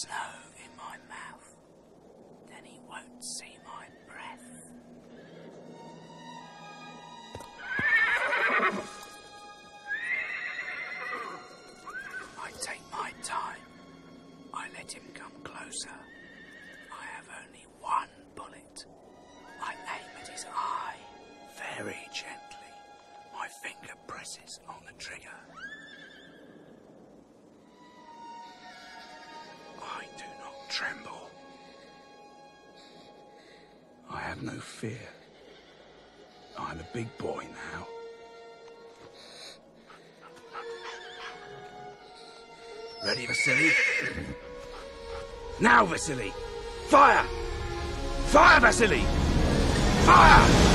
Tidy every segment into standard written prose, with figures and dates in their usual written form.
snow in my mouth, then he won't see my breath. I take my time. I let him come closer. I have only one bullet. I aim at his eye. Very gently, my finger presses on the trigger. I do not tremble. I have no fear. I'm a big boy now. Ready, Vasily? Now, Vasily! Fire! Fire, Vasily! Fire!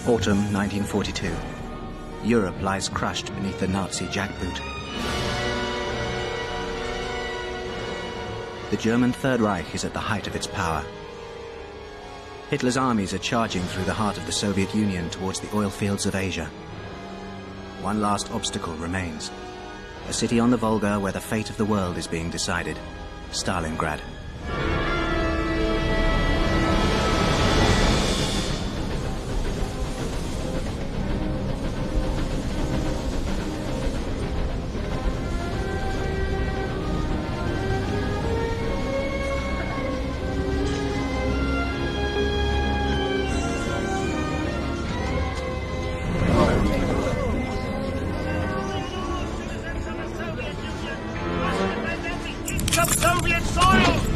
Autumn 1942. Europe lies crushed beneath the Nazi jackboot. The German Third Reich is at the height of its power. Hitler's armies are charging through the heart of the Soviet Union towards the oil fields of Asia. One last obstacle remains. A city on the Volga where the fate of the world is being decided. Stalingrad. Soviet soil!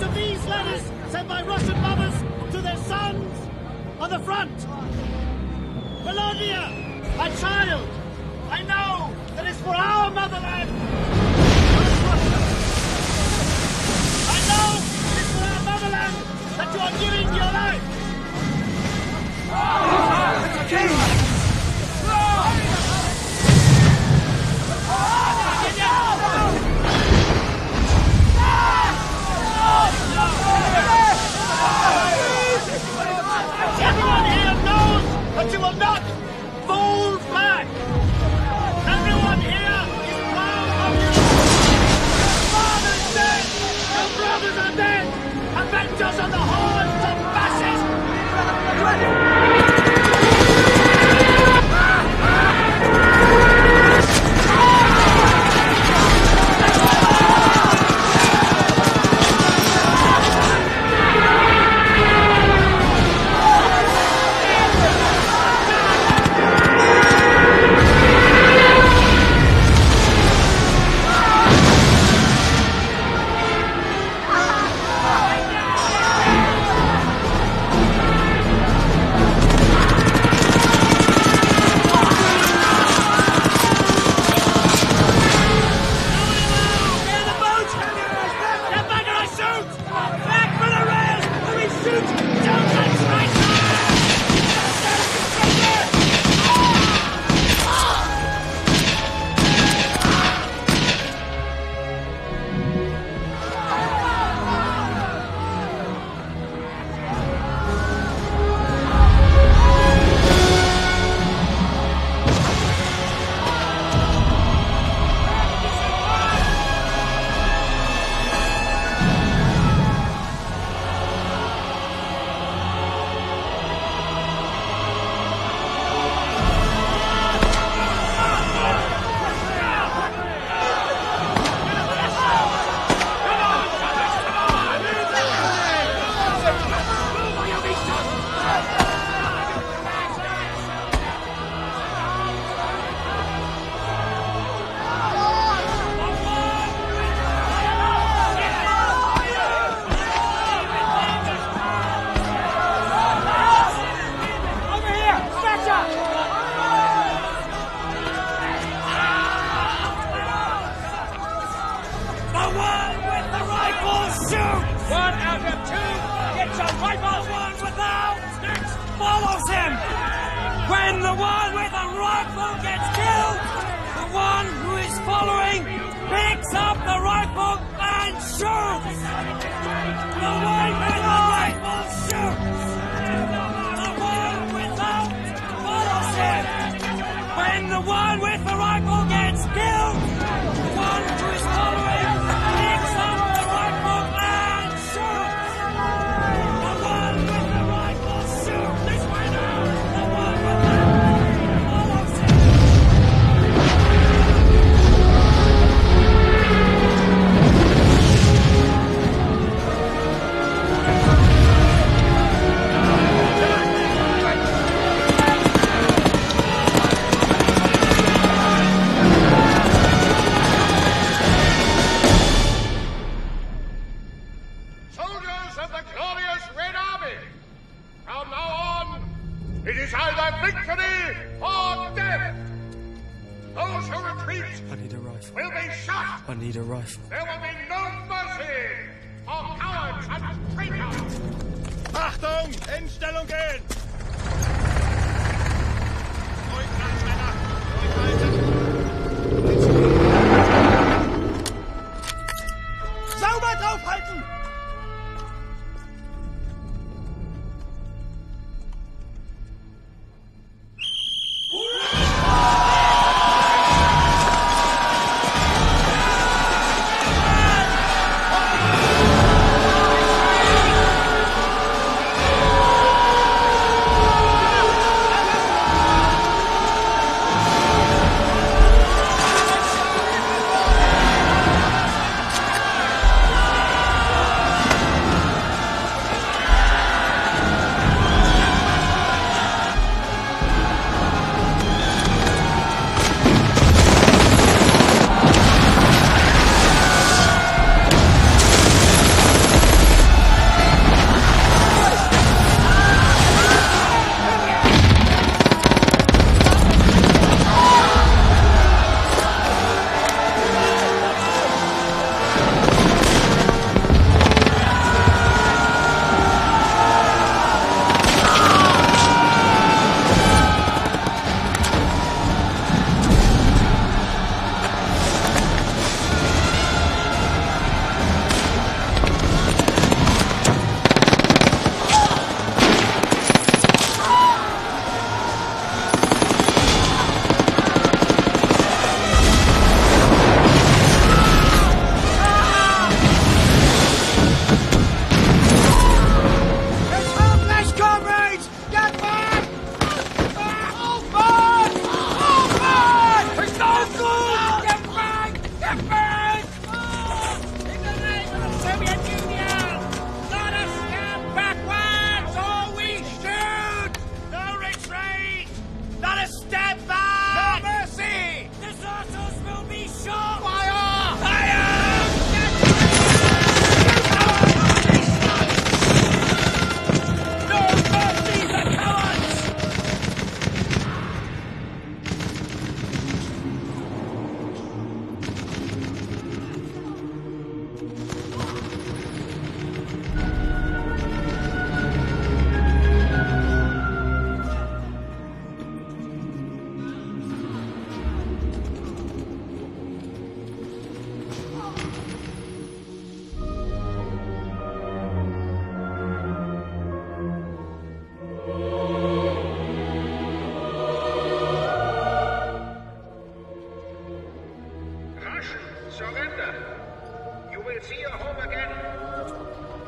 of these letters sent by Russian mothers to their sons on the front. Volodya, my child, I know that it's for our motherland. I know it's for our motherland that you are giving your life. Everyone here knows that you will not fall back. Everyone here is proud of you. Your father's dead. Your brothers are dead. Avenge us on the hordes of fascists.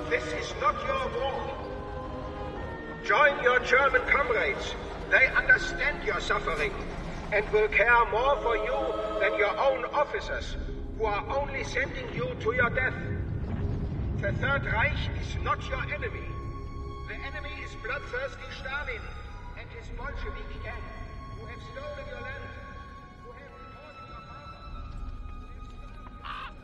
This is not your war. Join your German comrades. They understand your suffering and will care more for you than your own officers, who are only sending you to your death. The Third Reich is not your enemy. The enemy is bloodthirsty Stalin and his Bolshevik gang, who have stolen your land, who have deported your father.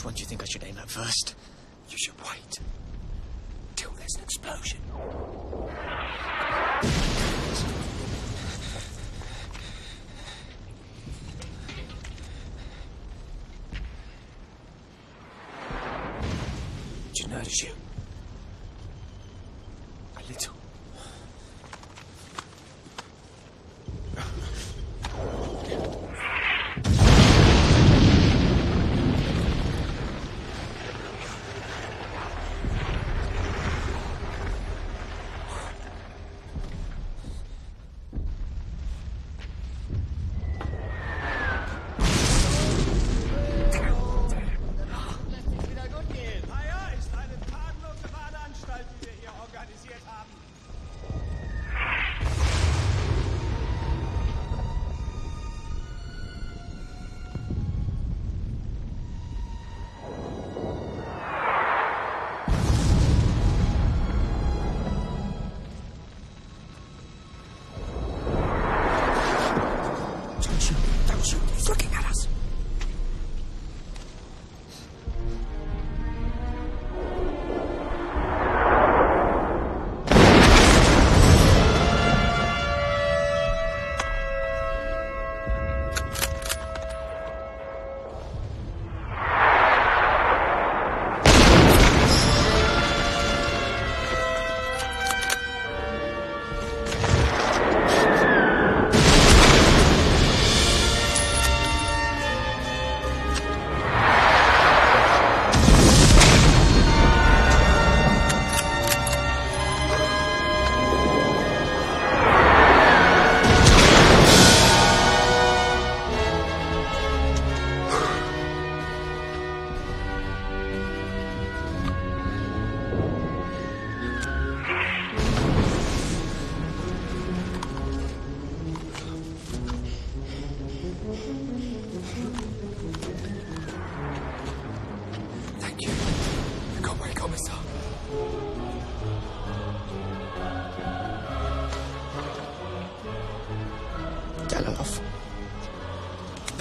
What do you think I should aim at first? You should wait till there's an explosion. Did you notice you? A little. Die wir hier organisiert haben.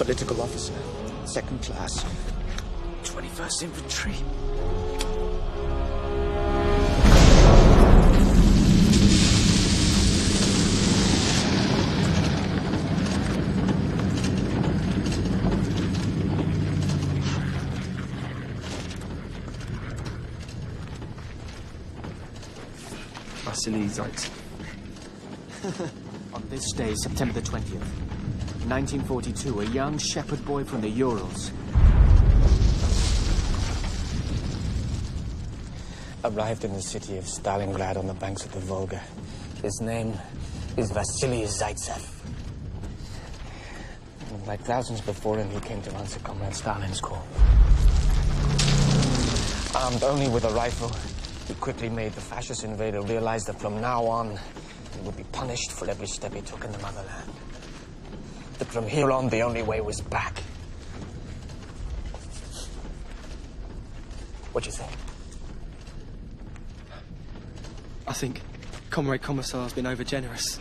Political officer. Second class. 21st Infantry. Vasily Zaitsev. On this day, September the 20th, 1942, a young shepherd boy from the Urals arrived in the city of Stalingrad on the banks of the Volga. His name is Vasily Zaitsev. And like thousands before him, he came to answer Comrade Stalin's call. Armed only with a rifle, he quickly made the fascist invader realize that from now on, he would be punished for every step he took in the motherland. That from here on, the only way was back. What do you think? I think Comrade Commissar's been overgenerous.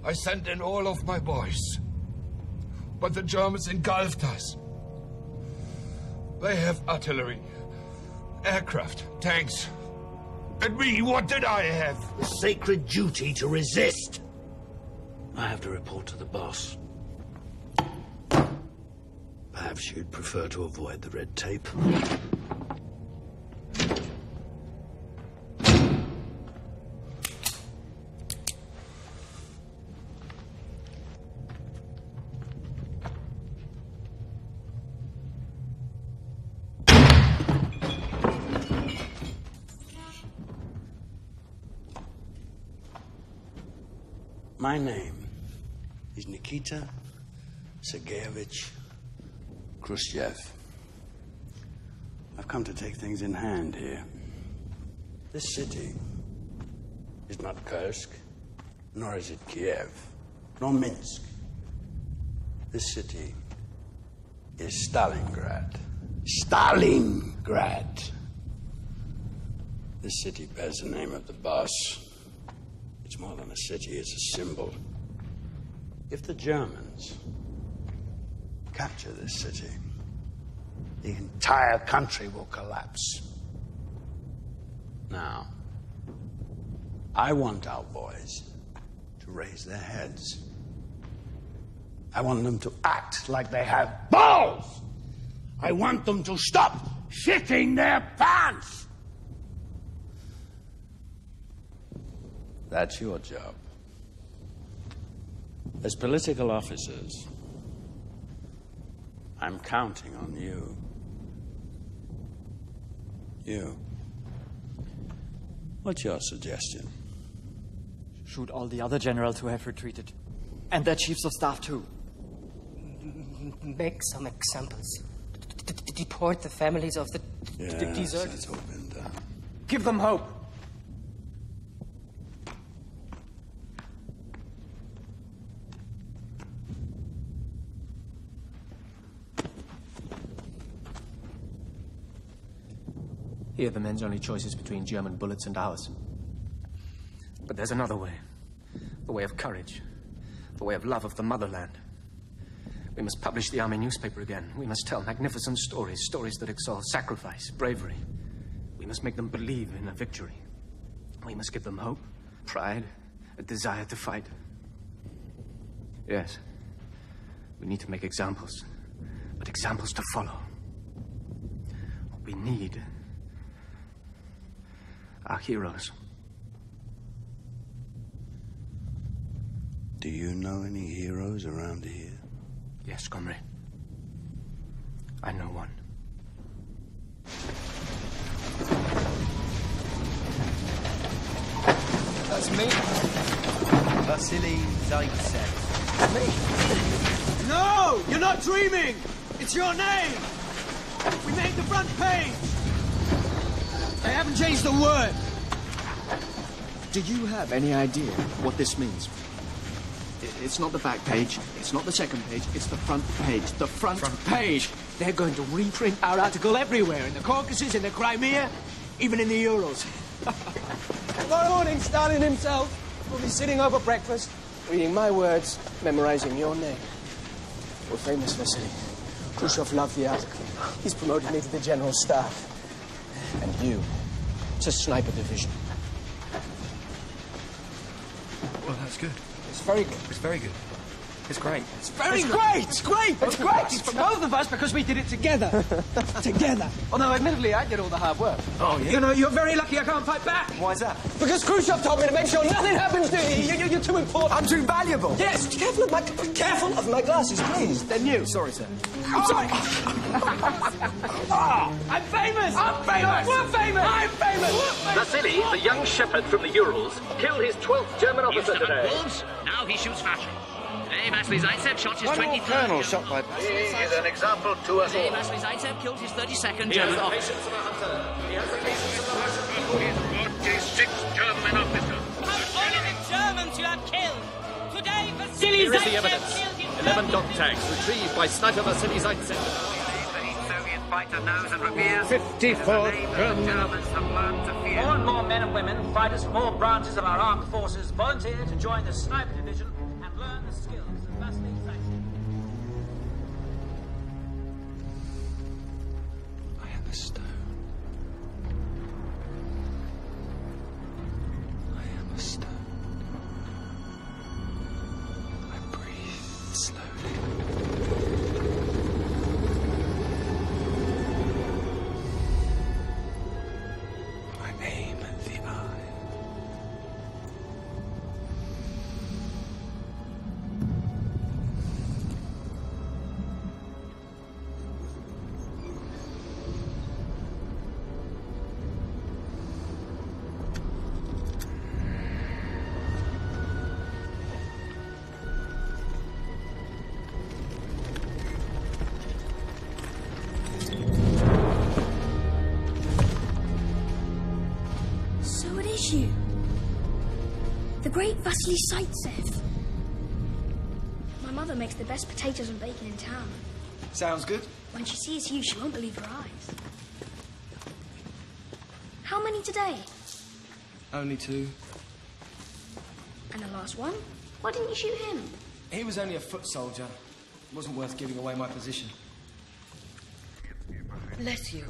I sent in all of my boys. But the Germans engulfed us. They have artillery, aircraft, tanks. And me, what did I have? The sacred duty to resist. I have to report to the boss. Perhaps you'd prefer to avoid the red tape. My name is Nikita Sergeyevich Khrushchev. I've come to take things in hand here. This city is not Kursk, nor is it Kiev, nor Minsk. This city is Stalingrad. Stalingrad! This city bears the name of the boss. It's more than a city, it's a symbol. If the Germans capture this city, the entire country will collapse. Now, I want our boys to raise their heads. I want them to act like they have balls. I want them to stop shitting their pants. That's your job. As political officers, I'm counting on you. You. What's your suggestion? Shoot all the other generals who have retreated. And their chiefs of staff, too. Make some examples. Deport the families of the deserters. That's all been done. Give them hope. Here, the men's only choice is between German bullets and ours. But there's another way. The way of courage. The way of love of the motherland. We must publish the army newspaper again. We must tell magnificent stories. Stories that exalt sacrifice, bravery. We must make them believe in a victory. We must give them hope, pride, a desire to fight. Yes, we need to make examples, but examples to follow. What we need are heroes. Do you know any heroes around here? Yes, comrade. I know one. That's me. Vasily Zaitsev. Me? No! You're not dreaming! It's your name! We made the front page! They haven't changed the word! Do you have any idea what this means? It's not the back page, it's not the second page, it's the front page. The front page! They're going to reprint our article everywhere, in the Caucasus, in the Crimea, even in the Urals. Tomorrow morning, Stalin himself will be sitting over breakfast, reading my words, memorizing your name. You're famous, Vasily. Khrushchev loved the article. He's promoted me to the general staff. And you to sniper division. Well, that's good. It's very good. It's very good. It's great. It's very great! It's great! It's great! It's for both of us because we did it together. Together. Although, admittedly, I did all the hard work. Oh, yeah? You know, you're very lucky I can't fight back. Why is that? Because Khrushchev told me to make sure nothing happens to you. You're too important. I'm too valuable. Yes, careful of my glasses, please. They're new. Sorry, sir. I'm sorry. I'm famous. I'm famous. We're famous. I'm famous. Vasily, the young shepherd from the Urals, killed his 12th German officer today. Wolves, now he shoots fashion. Today, Vasily Zaitsev shot his 23rd. Colonel shot by... He is an example to us Today, all. Vasily Zaitsev killed his 32nd German officer. He has the patience of a hunter. His 46th German officer. Only the Germans you have killed. Today, Vasily Here is the Zaitsev evidence. killed his 11 dog tags retrieved by sniper Vasily Zaitsev. Soviet fighter knows and reveres 54 German. have learned to fear. More and more men and women, fighters from all branches of our armed forces, volunteer to join the sniper division and learn the skills of Vasily Zaitsev. I am a stone. I am a stone. I breathe slowly. I aim at the eye. So it is you. The great Vasily Zaitsev. My mother makes the best potatoes and bacon in town. Sounds good. When she sees you, she won't believe her eyes. How many today? Only 2. And the last one? Why didn't you shoot him? He was only a foot soldier. It wasn't worth giving away my position. Bless you.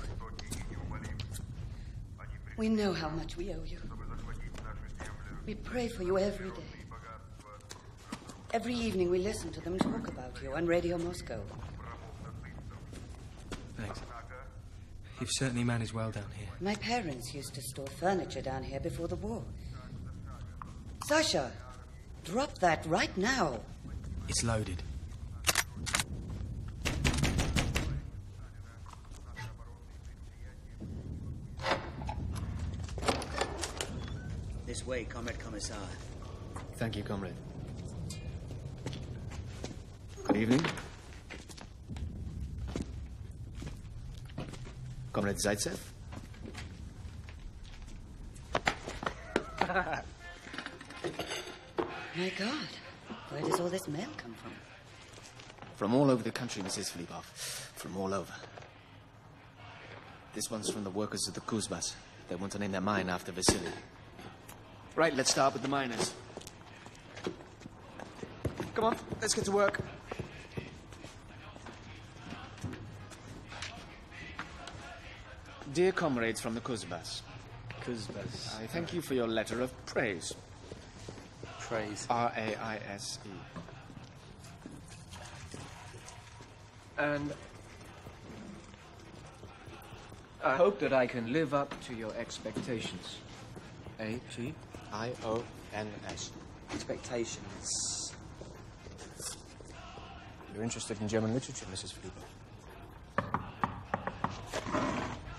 We know how much we owe you. We pray for you every day. Every evening we listen to them talk about you on Radio Moscow. Thanks. You've certainly managed well down here. My parents used to store furniture down here before the war. Sasha, drop that right now. It's loaded. This way, Comrade Commissar. Thank you, comrade. Good evening. Comrade Zaitsev? My God, where does all this mail come from? From all over the country, Mrs. Filipov. From all over. This one's from the workers of the Kuzbas. They want to name their mine after Vasily. Right, let's start with the miners. Come on, let's get to work. Dear comrades from the Kuzbas, I thank you for your letter of praise. Praise. R-A-I-S-E. And I hope that I can live up to your expectations. A-G-I-O-N-S. Expectations. You're interested in German literature, Mrs. Fleet?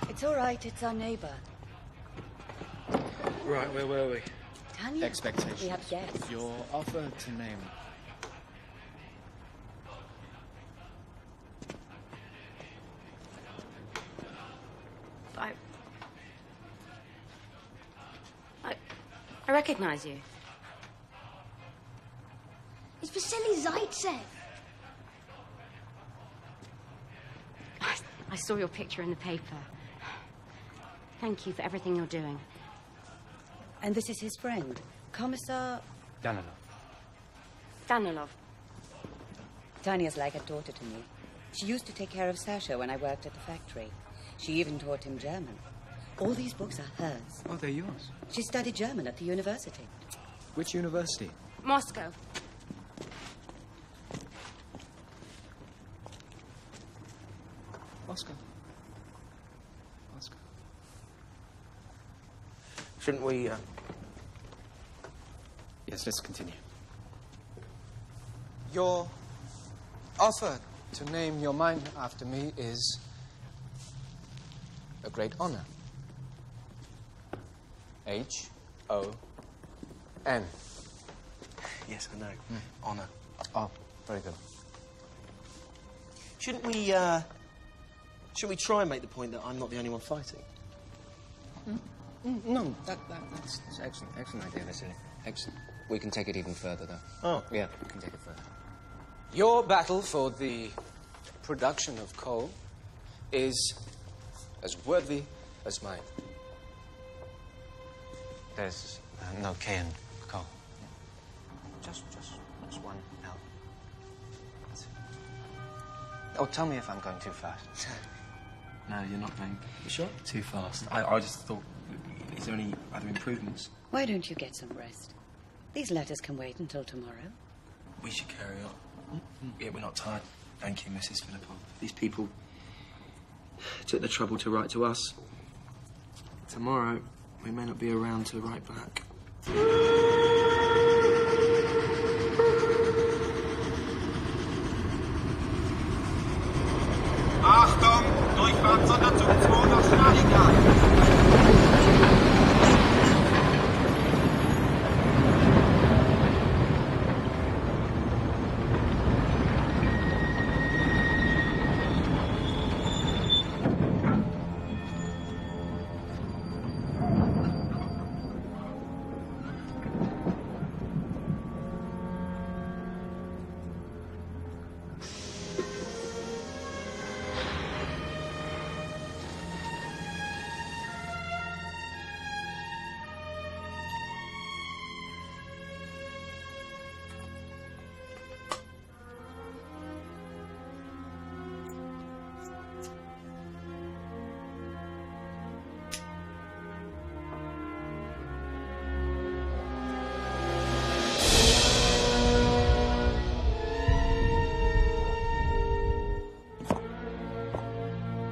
It's all right, it's our neighbour. Right, where were we? Tanya? Expectations. We have guests. Your offer to name. I recognize you. It's Vasily Zaitsev. I saw your picture in the paper. Thank you for everything you're doing. And this is his friend, Commissar... Danilov. Tanya's like a daughter to me. She used to take care of Sasha when I worked at the factory. She even taught him German. All these books are hers. Oh, they're yours. She studied German at the university. Which university? Moscow. Moscow. Moscow. Shouldn't we, Yes, let's continue. Your offer to name your mine after me is a great honor. H-O-N. Yes, I know. Honor. Oh, very good. Shouldn't we try and make the point that I'm not the only one fighting? No, that's excellent. Excellent idea, Vasily. Excellent. We can take it even further, though. Oh. Yeah, we can take it further. Your battle for the production of coal is as worthy as mine. There's no K in coal. Just one L. That's it. Oh, tell me if I'm going too fast. No, you're not going. You sure? Too fast. I just thought, is there any other improvements? Why don't you get some rest? These letters can wait until tomorrow. We should carry on. Yeah, we're not tired. Thank you, Mrs. Philippov. These people took the trouble to write to us. Tomorrow, we may not be around to write back. Achtung! Durchfahrt Sonderzug 2 nach Stalingrad.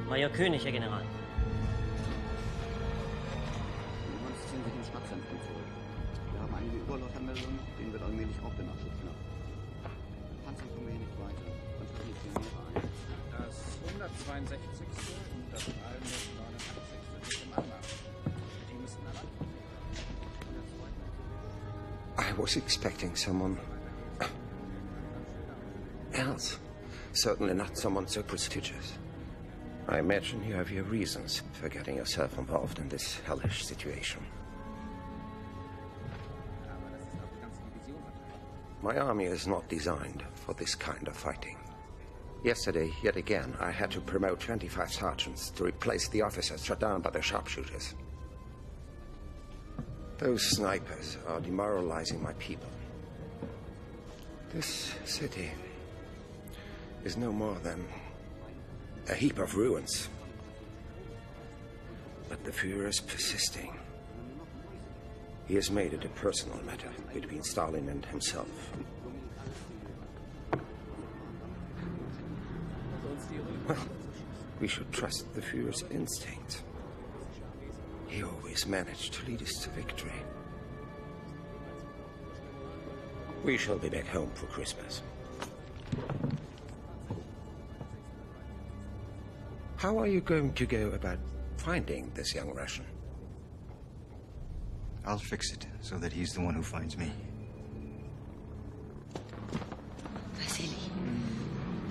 Euer König, Herr General. Ziehen sich im Stadtzentrum zurück. Wir haben einige Überläufermeldungen, denen wird allmählich auch der Nachschub knapp. Panzer kommen hier nicht weiter. Dann sprechen die Pioniere ein. Das 162. und das 389. sind im Anmarsch. Die müssen erreichen. I was expecting someone else. Certainly not someone so prestigious. I imagine you have your reasons for getting yourself involved in this hellish situation. My army is not designed for this kind of fighting. Yesterday, yet again, I had to promote 25 sergeants to replace the officers shot down by the sharpshooters. Those snipers are demoralizing my people. This city is no more than a heap of ruins. But the Führer is persisting. He has made it a personal matter between Stalin and himself. Well, we should trust the Führer's instinct. He always managed to lead us to victory. We shall be back home for Christmas. How are you going to go about finding this young Russian? I'll fix it so that he's the one who finds me.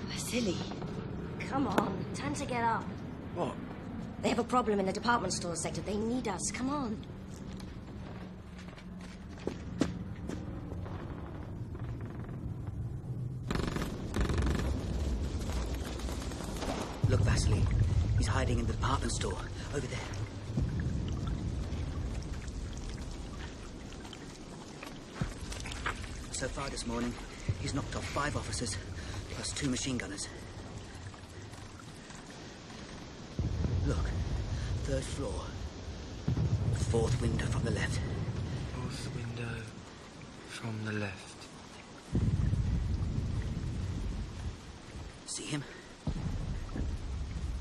Vasily. Come on, time to get up. What? They have a problem in the department store sector. They need us. Come on. Look, Vasily. He's hiding in the department store. Over there. So far this morning, he's knocked off 5 officers, plus 2 machine gunners. Look, 3rd floor. 4th window from the left. 4th window from the left. See him?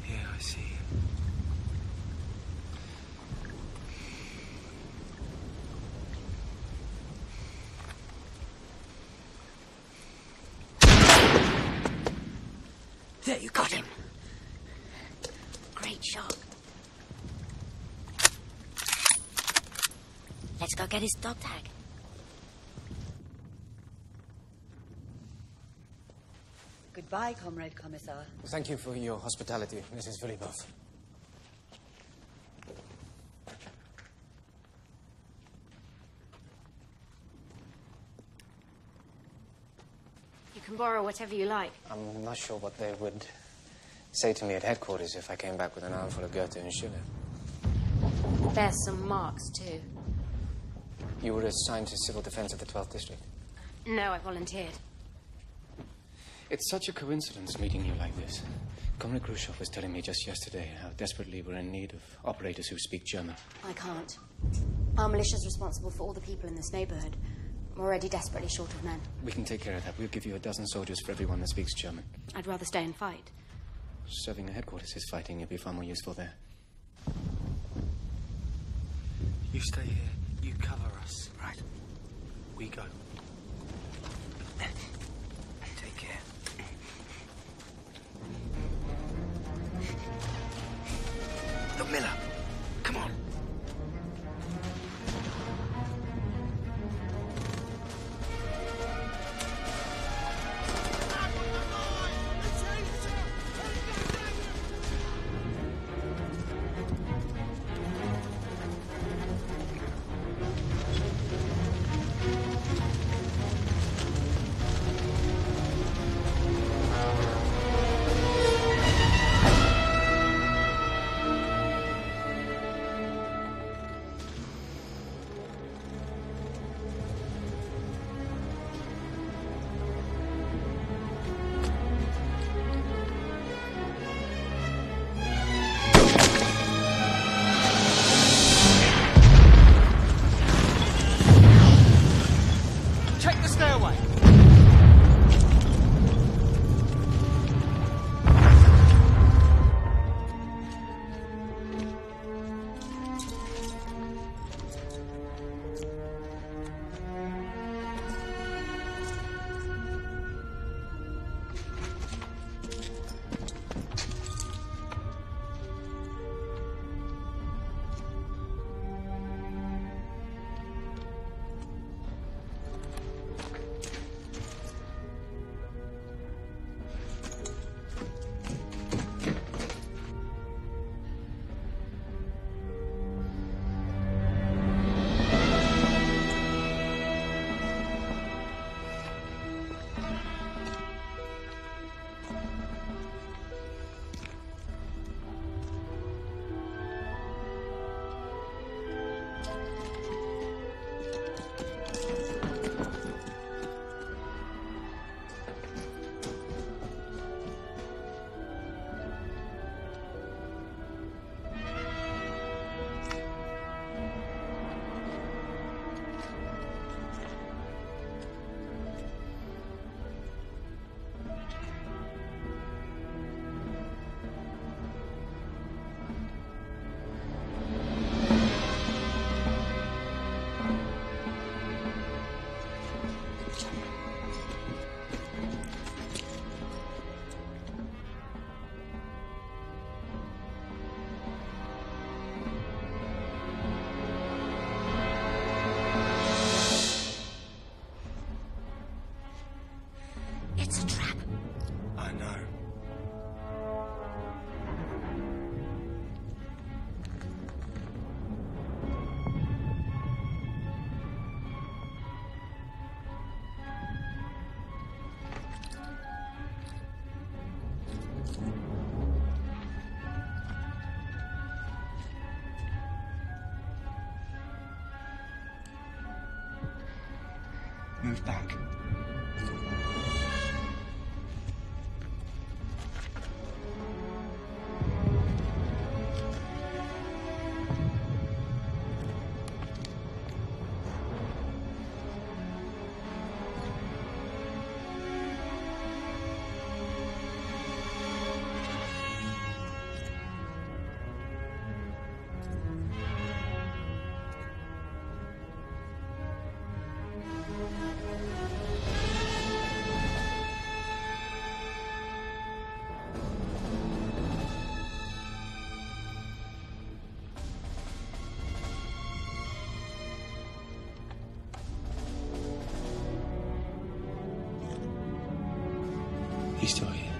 Yeah, I see him. There, you got him. Great shot. Let's go get his dog tag. Goodbye, Comrade Commissar. Thank you for your hospitality, Mrs. Filipov. You can borrow whatever you like. I'm not sure what they would say to me at headquarters if I came back with an armful of Goethe and Schiller. There's some marks, too. You were assigned to civil defense of the 12th district? No, I volunteered. It's such a coincidence meeting you like this. Comrade Khrushchev was telling me just yesterday how desperately we're in need of operators who speak German. I can't. Our militia's responsible for all the people in this neighborhood. We're already desperately short of men. We can take care of that. We'll give you 12 soldiers for everyone that speaks German. I'd rather stay and fight. Serving the headquarters is fighting. You'll be far more useful there. You stay here. You cover us. Right. We go. Take care. Look, Miller. Come on. truth back. He's still here.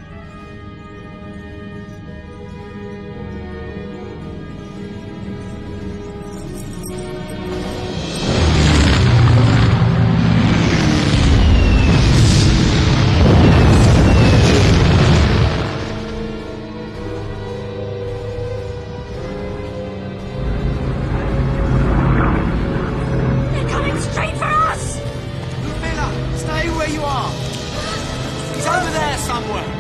They're coming straight for us! Miller, stay where you are. He's over there somewhere.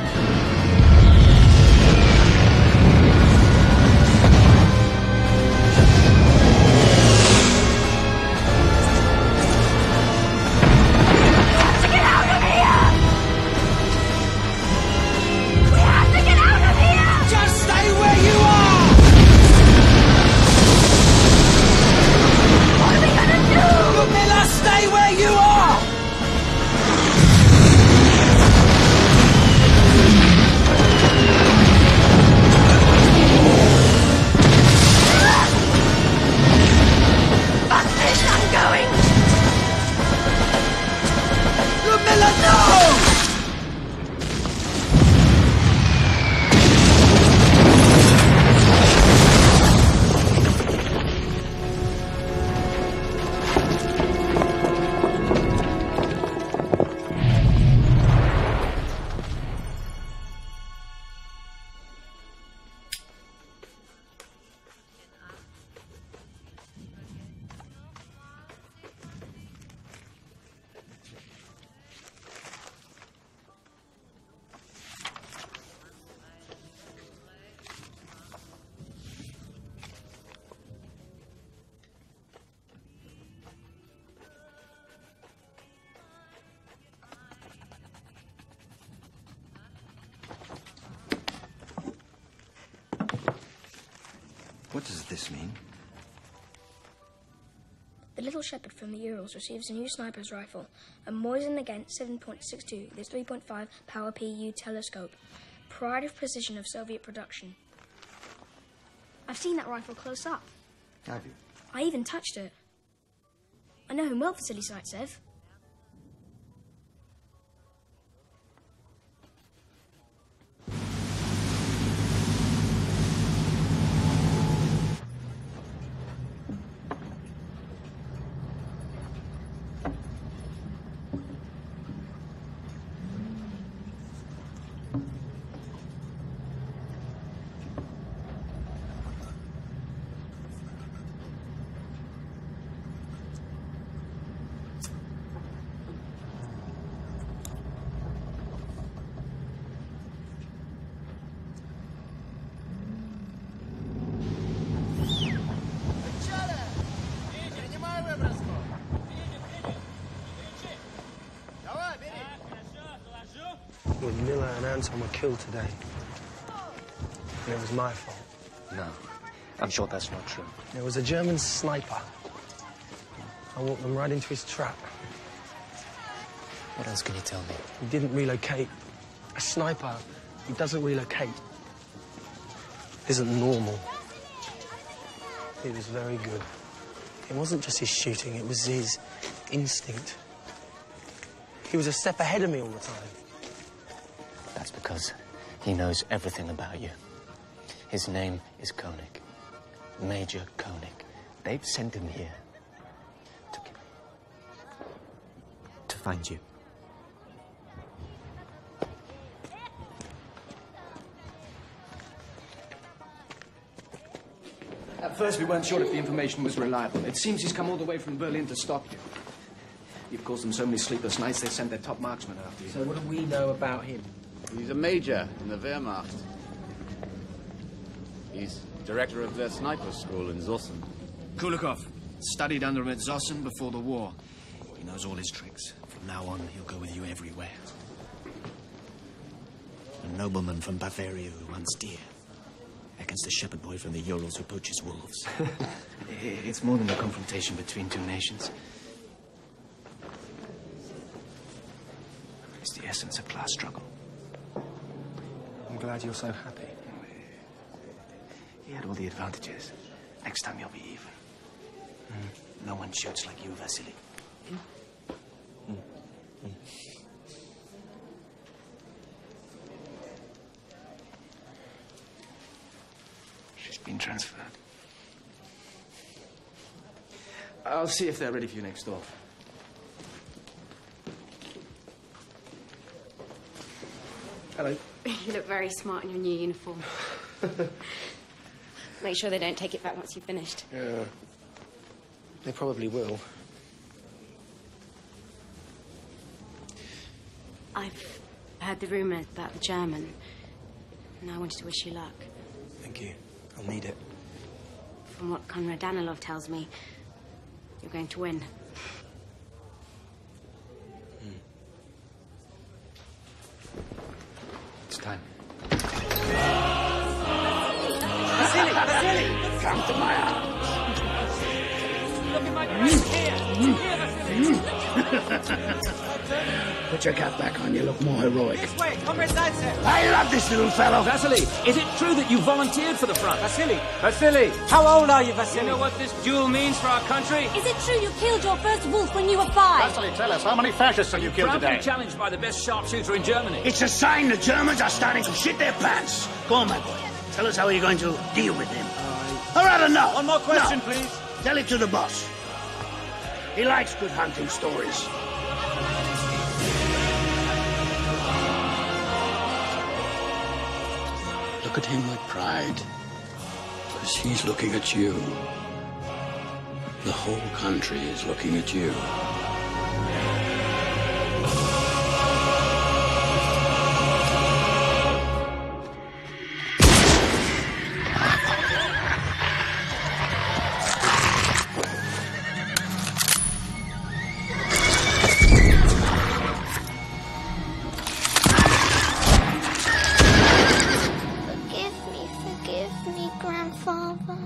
What does this mean? The little shepherd from the Urals receives a new sniper's rifle, a Mosin against 7.62 with 3.5 power PU telescope. Pride of precision of Soviet production. I've seen that rifle close up. Have you? I even touched it. I know him well, Vasily Zaitsev. Well, Miller and Anton were killed today. And it was my fault. No, I'm sure that's not true. There was a German sniper. I walked them right into his trap. What else can you tell me? He didn't relocate. A sniper who doesn't relocate isn't normal. He was very good. It wasn't just his shooting, it was his instinct. He was a step ahead of me all the time. That's because he knows everything about you. His name is Koenig. Major Koenig. They've sent him here to find you. At first, we weren't sure if the information was reliable. It seems he's come all the way from Berlin to stop you. You've caused them so many sleepless nights, they've sent their top marksman after you. So what do we know about him? He's a major in the Wehrmacht. He's director of their sniper school in Zossen. Kulikov studied under him at Zossen before the war. He knows all his tricks. From now on, he'll go with you everywhere. A nobleman from Bavaria who hunts deer against a shepherd boy from the Urals who poaches wolves. It's more than a confrontation between two nations. It's the essence of class struggle. I'm glad you're so happy. He had all the advantages. Next time you'll be even. No one shoots like you, Vasily. She's been transferred. I'll see if they're ready for you next door. Hello. You look very smart in your new uniform. Make sure they don't take it back once you've finished. Yeah. They probably will. I've heard the rumour about the German, and I wanted to wish you luck. Thank you. I'll need it. From what Konrad Danilov tells me, you're going to win. It's time. Vasily! Vasily! Come to my arms. Look at my friend here! Put your cap back on, you look more heroic. This way, Comrade Zaitsev! I love this little fellow. Vasily, is it true that you volunteered for the front? Vasily! Vasily! How old are you, Vasily? You know what this duel means for our country? Is it true you killed your first wolf when you were 5? Vasily, tell us, how many fascists have you killed Proudly today? challenged by the best sharpshooter in Germany. It's a sign the Germans are starting to shit their pants. Go on, my boy. Tell us how you're going to deal with him. Or rather, no. One more question, No. please. Tell it to the boss. He likes good hunting stories. Look at him with pride. Because he's looking at you. The whole country is looking at you. Forgive me, Grandfather.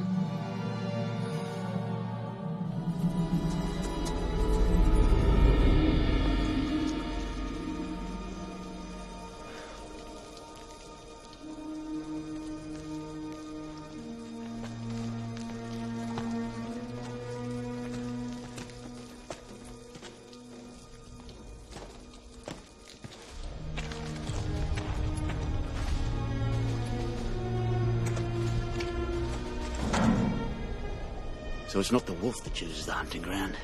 So it's not the wolf that chooses the hunting ground,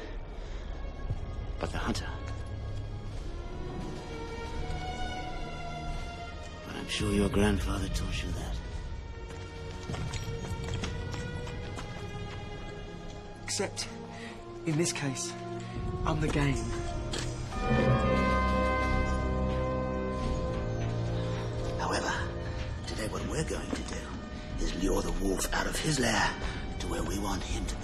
but the hunter. But I'm sure your grandfather taught you that. Except, in this case, I'm the game. However, today what we're going to do is lure the wolf out of his lair to where we want him to be.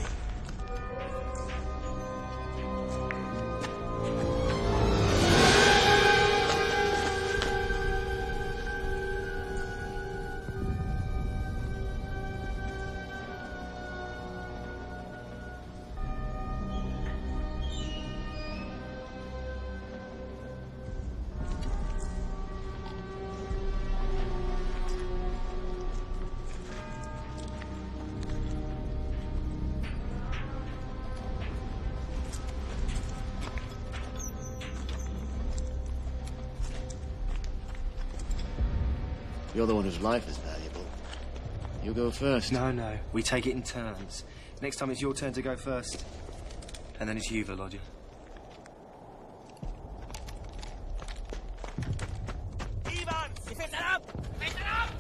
You're the one whose life is valuable. You go first. No. We take it in turns. Next time it's your turn to go first. And then it's you, Volodya. Ivan! You picked that up! Pick that up!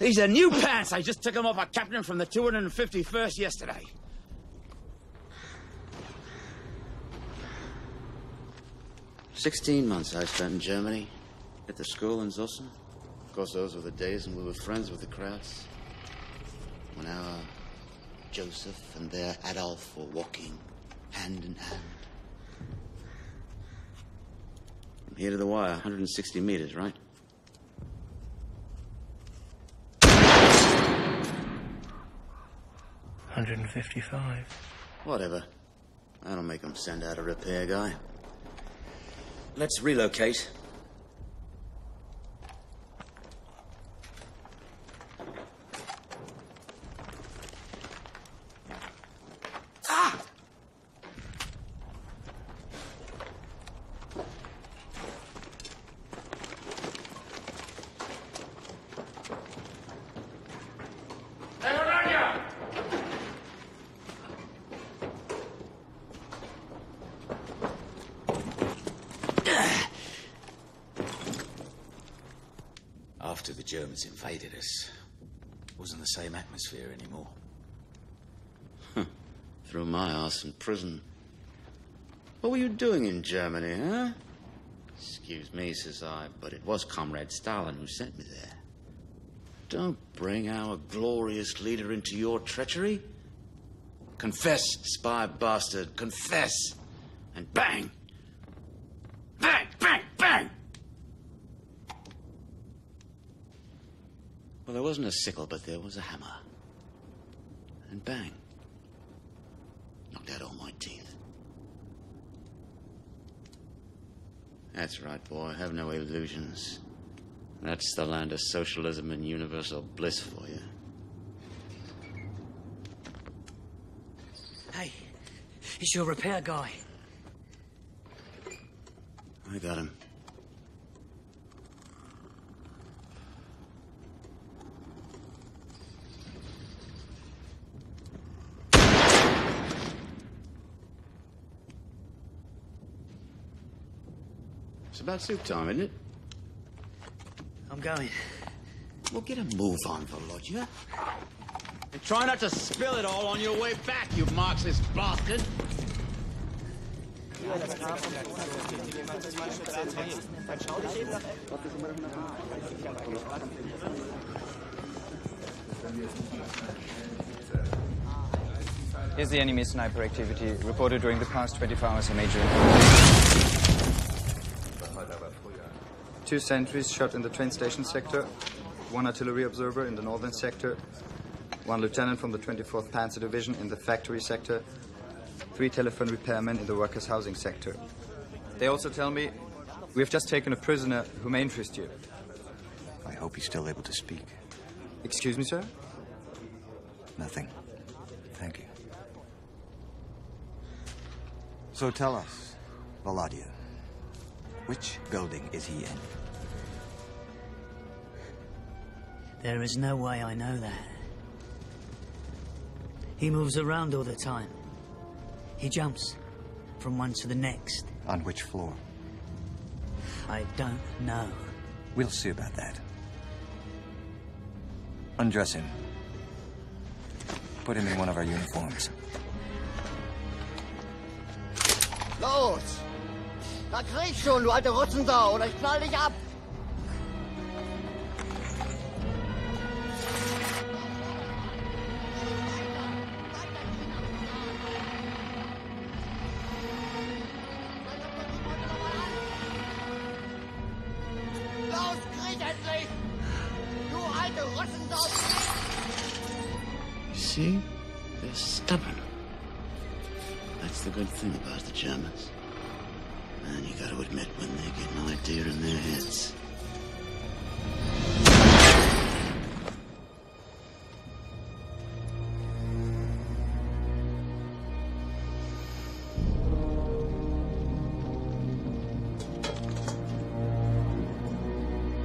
These are new pants. I just took them off a captain from the 251st yesterday. "16 months I spent in Germany, at the school in Zossen. Of course, those were the days when we were friends with the Krauts. When our Joseph and their Adolf were walking hand in hand. From here to the wire, 160 meters, right? $155. Whatever. That'll make them send out a repair guy. Let's relocate. After the Germans invaded us, it wasn't the same atmosphere anymore. Threw my ass in prison. What were you doing in Germany, huh? Excuse me, says I, but it was Comrade Stalin who sent me there. Don't bring our glorious leader into your treachery. Confess, spy bastard, confess. And bang! Bang, bang, bang! Well, there wasn't a sickle, but there was a hammer. And bang. Knocked out all my teeth. That's right, boy. Have no illusions. That's the land of socialism and universal bliss for you. Hey, it's your repair guy. I got him. It's about soup time, isn't it? I'm going. Well, get a move on, Volodya. And try not to spill it all on your way back, you Marxist bastard. Here's the enemy sniper activity reported during the past 24 hours in Major. 2 sentries shot in the train station sector, 1 artillery observer in the northern sector, 1 lieutenant from the 24th Panzer Division in the factory sector, 3 telephone repairmen in the workers' housing sector. They also tell me we have just taken a prisoner who may interest you. I hope he's still able to speak. Excuse me, sir? Nothing. Thank you. So tell us, Volodya, which building is he in? There is no way I know that. He moves around all the time. He jumps from one to the next. On which floor? I don't know. We'll see about that. Undress him. Put him in one of our uniforms. Los! Na krieg schon, du alte Rotzensau, oder ich knall dich ab! Los, krieg endlich! Du alte Rotzensau! You see? They're stubborn. That's the good thing about the Germans. Man, you gotta admit when they get an idea in their heads.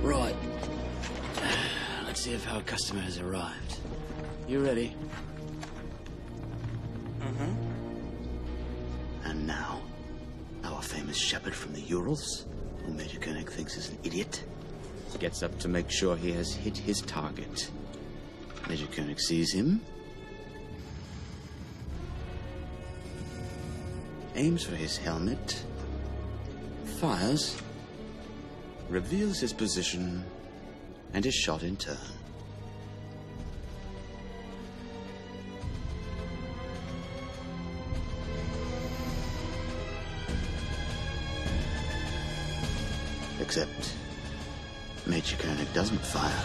Right. Let's see if our customer has arrived. You ready? And now, our famous shepherd from the Urals, who Major Koenig thinks is an idiot, gets up to make sure he has hit his target. Major Koenig sees him, aims for his helmet, fires, reveals his position, and is shot in turn. Except Major Koenig doesn't fire.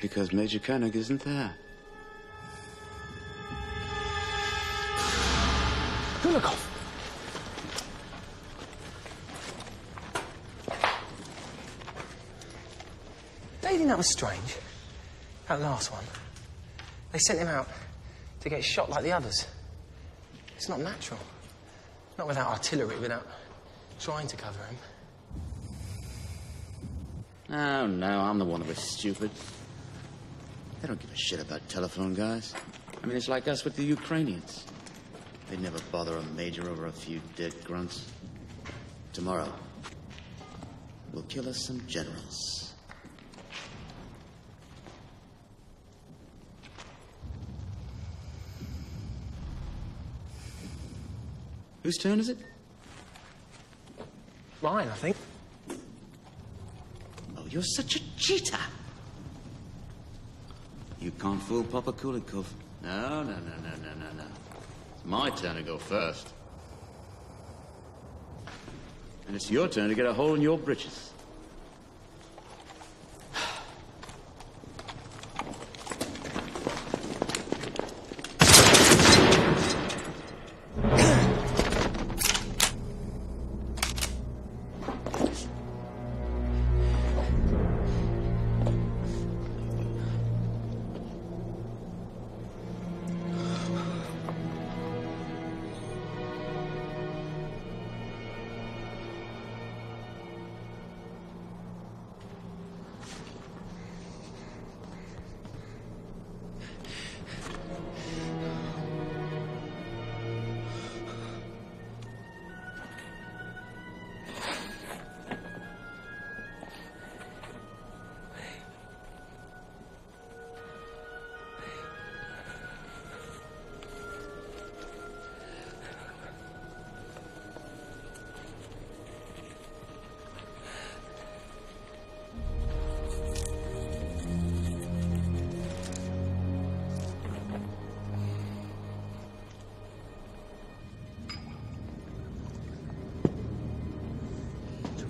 Because Major Koenig isn't there. Kulikov! Don't you think that was strange? That last one. They sent him out to get shot like the others. It's not natural. Not without artillery, without trying to cover him. Oh, no, I'm the one who was stupid. They don't give a shit about telephone guys. I mean, it's like us with the Ukrainians. They'd never bother a major over a few dead grunts. Tomorrow, we'll kill us some generals. Whose turn is it? Mine, I think. Oh, you're such a cheater. You can't fool Papa Kulikov. No. It's my turn to go first. And it's your turn to get a hole in your britches.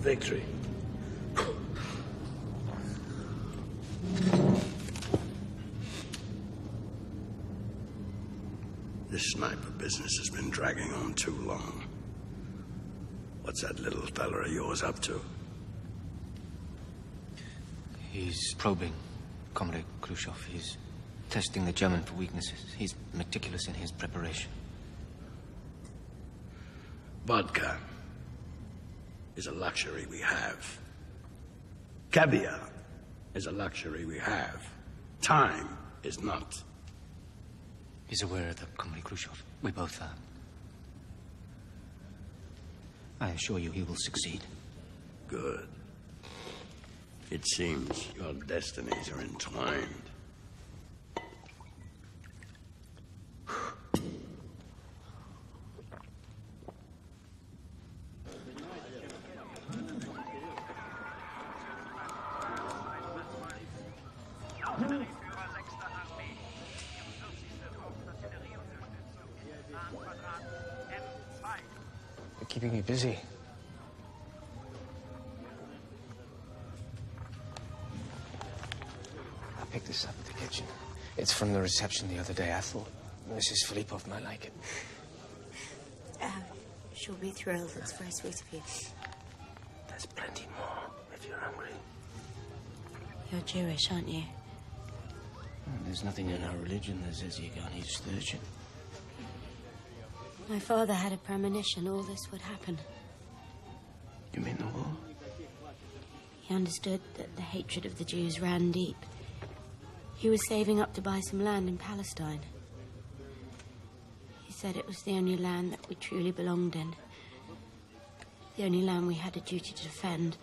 Victory. This sniper business has been dragging on too long. What's that little fella of yours up to? He's probing Comrade Khrushchev. He's testing the German for weaknesses. He's meticulous in his preparation. Vodka is a luxury we have. Caviar is a luxury we have. Time is not. He's aware of the Comrade Khrushchev. We both are. I assure you he will succeed. Good. It seems your destinies are entwined. They're keeping you busy. I picked this up at the kitchen. It's from the reception the other day. I thought Mrs. Filipov might like it. She'll be thrilled. It's very sweet of you. There's plenty more if you're hungry. You're Jewish, aren't you? There's nothing in our religion that says you can't eat sturgeon. My father had a premonition all this would happen. You mean the war? He understood that the hatred of the Jews ran deep. He was saving up to buy some land in Palestine. He said it was the only land that we truly belonged in. The only land we had a duty to defend.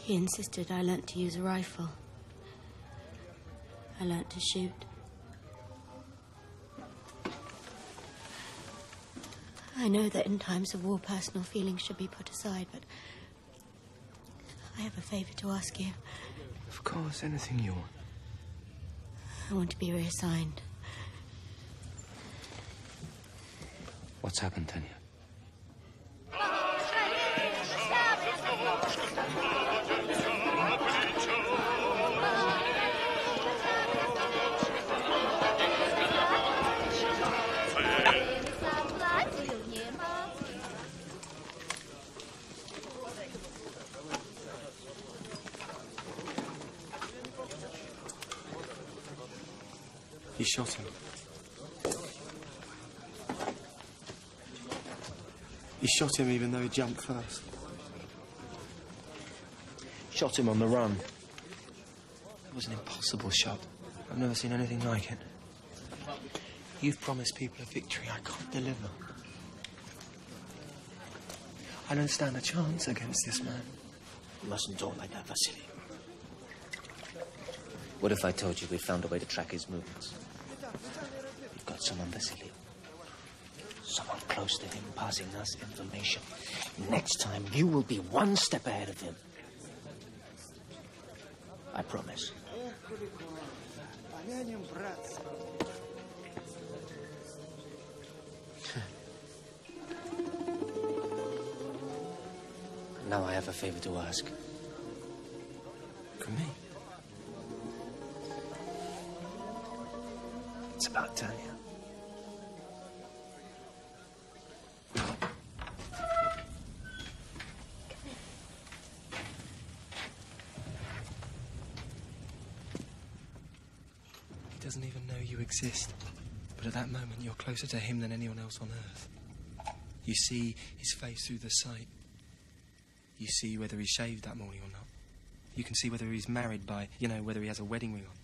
He insisted I learnt to use a rifle. I learnt to shoot. I know that in times of war, personal feelings should be put aside, but I have a favour to ask you. Of course, anything you want. I want to be reassigned. What's happened, Tanya? He shot him. He shot him even though he jumped first. Shot him on the run. It was an impossible shot. I've never seen anything like it. You've promised people a victory I can't deliver. I don't stand a chance against this man. You mustn't talk like that, Vasily. What if I told you we found a way to track his movements? We've got someone, Vasily. Someone close to him passing us information. Next time, you will be one step ahead of him. I promise. Now I have a favor to ask. From me? It's about Tanya. He doesn't even know you exist. But at that moment, you're closer to him than anyone else on Earth. You see his face through the sight. You see whether he shaved that morning or not. You can see whether he's married by, whether he has a wedding ring on.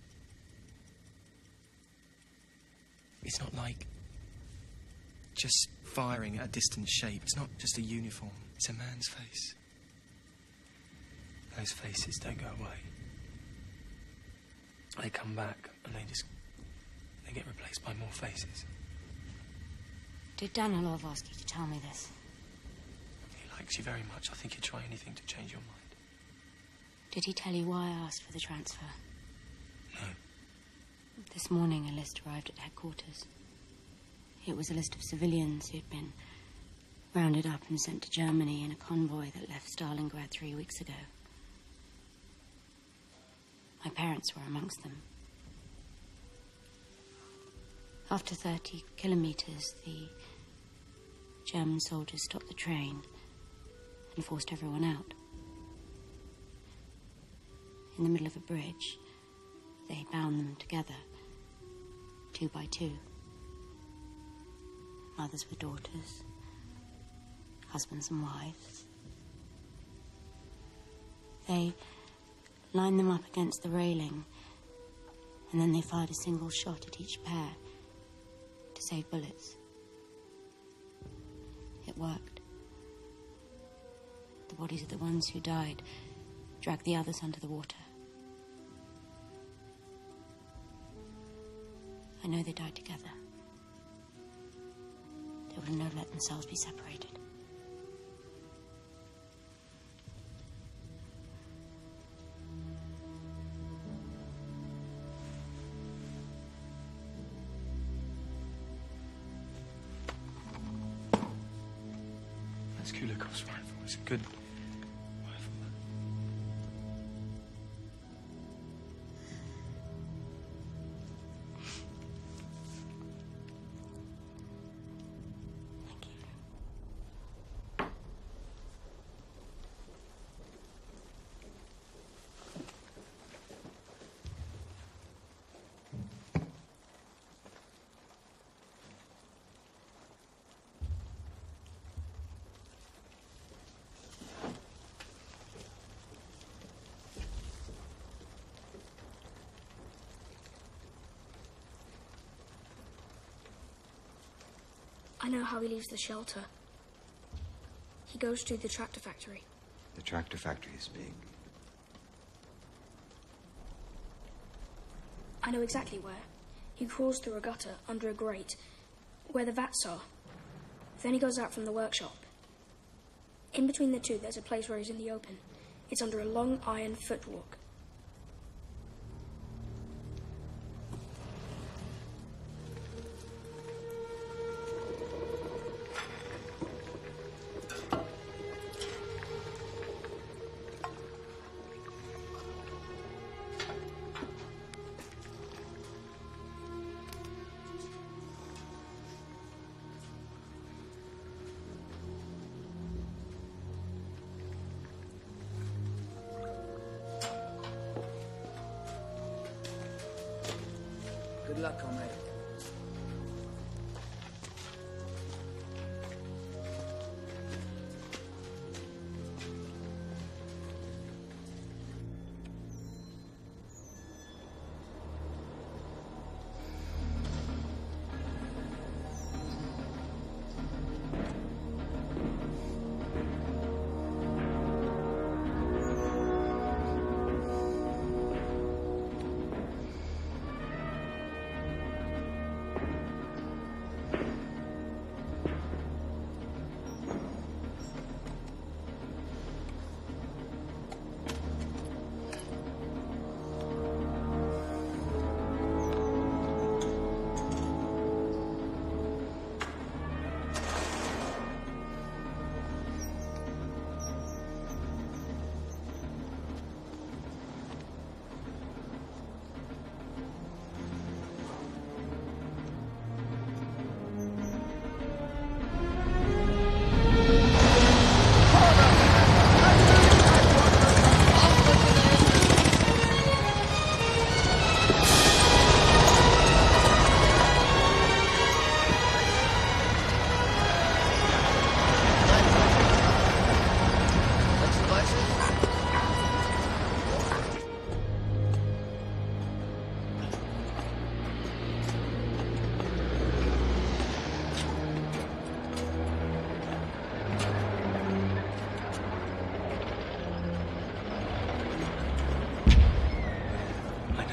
It's not like just firing at a distant shape. It's not just a uniform. It's a man's face. Those faces don't go away. They come back and they get replaced by more faces. Did Danilov ask you to tell me this? He likes you very much. I think he'd try anything to change your mind. Did he tell you why I asked for the transfer? No. This morning, a list arrived at headquarters. It was a list of civilians who'd been rounded up and sent to Germany in a convoy that left Stalingrad 3 weeks ago. My parents were amongst them. After 30 kilometers, the German soldiers stopped the train and forced everyone out. In the middle of a bridge, they bound them together, 2 by 2. Mothers with daughters, husbands and wives. They lined them up against the railing, and then they fired a single shot at each pair to save bullets. It worked. The bodies of the ones who died dragged the others under the water. I know they died together. They would never let themselves be separated. That's Kulikov's rifle. It's a good rifle. I know how he leaves the shelter. He goes to the tractor factory. The tractor factory is big. I know exactly where. He crawls through a gutter, under a grate, where the vats are. Then he goes out from the workshop. In between the two, there's a place where he's in the open. It's under a long iron footwalk. Good luck, comrade.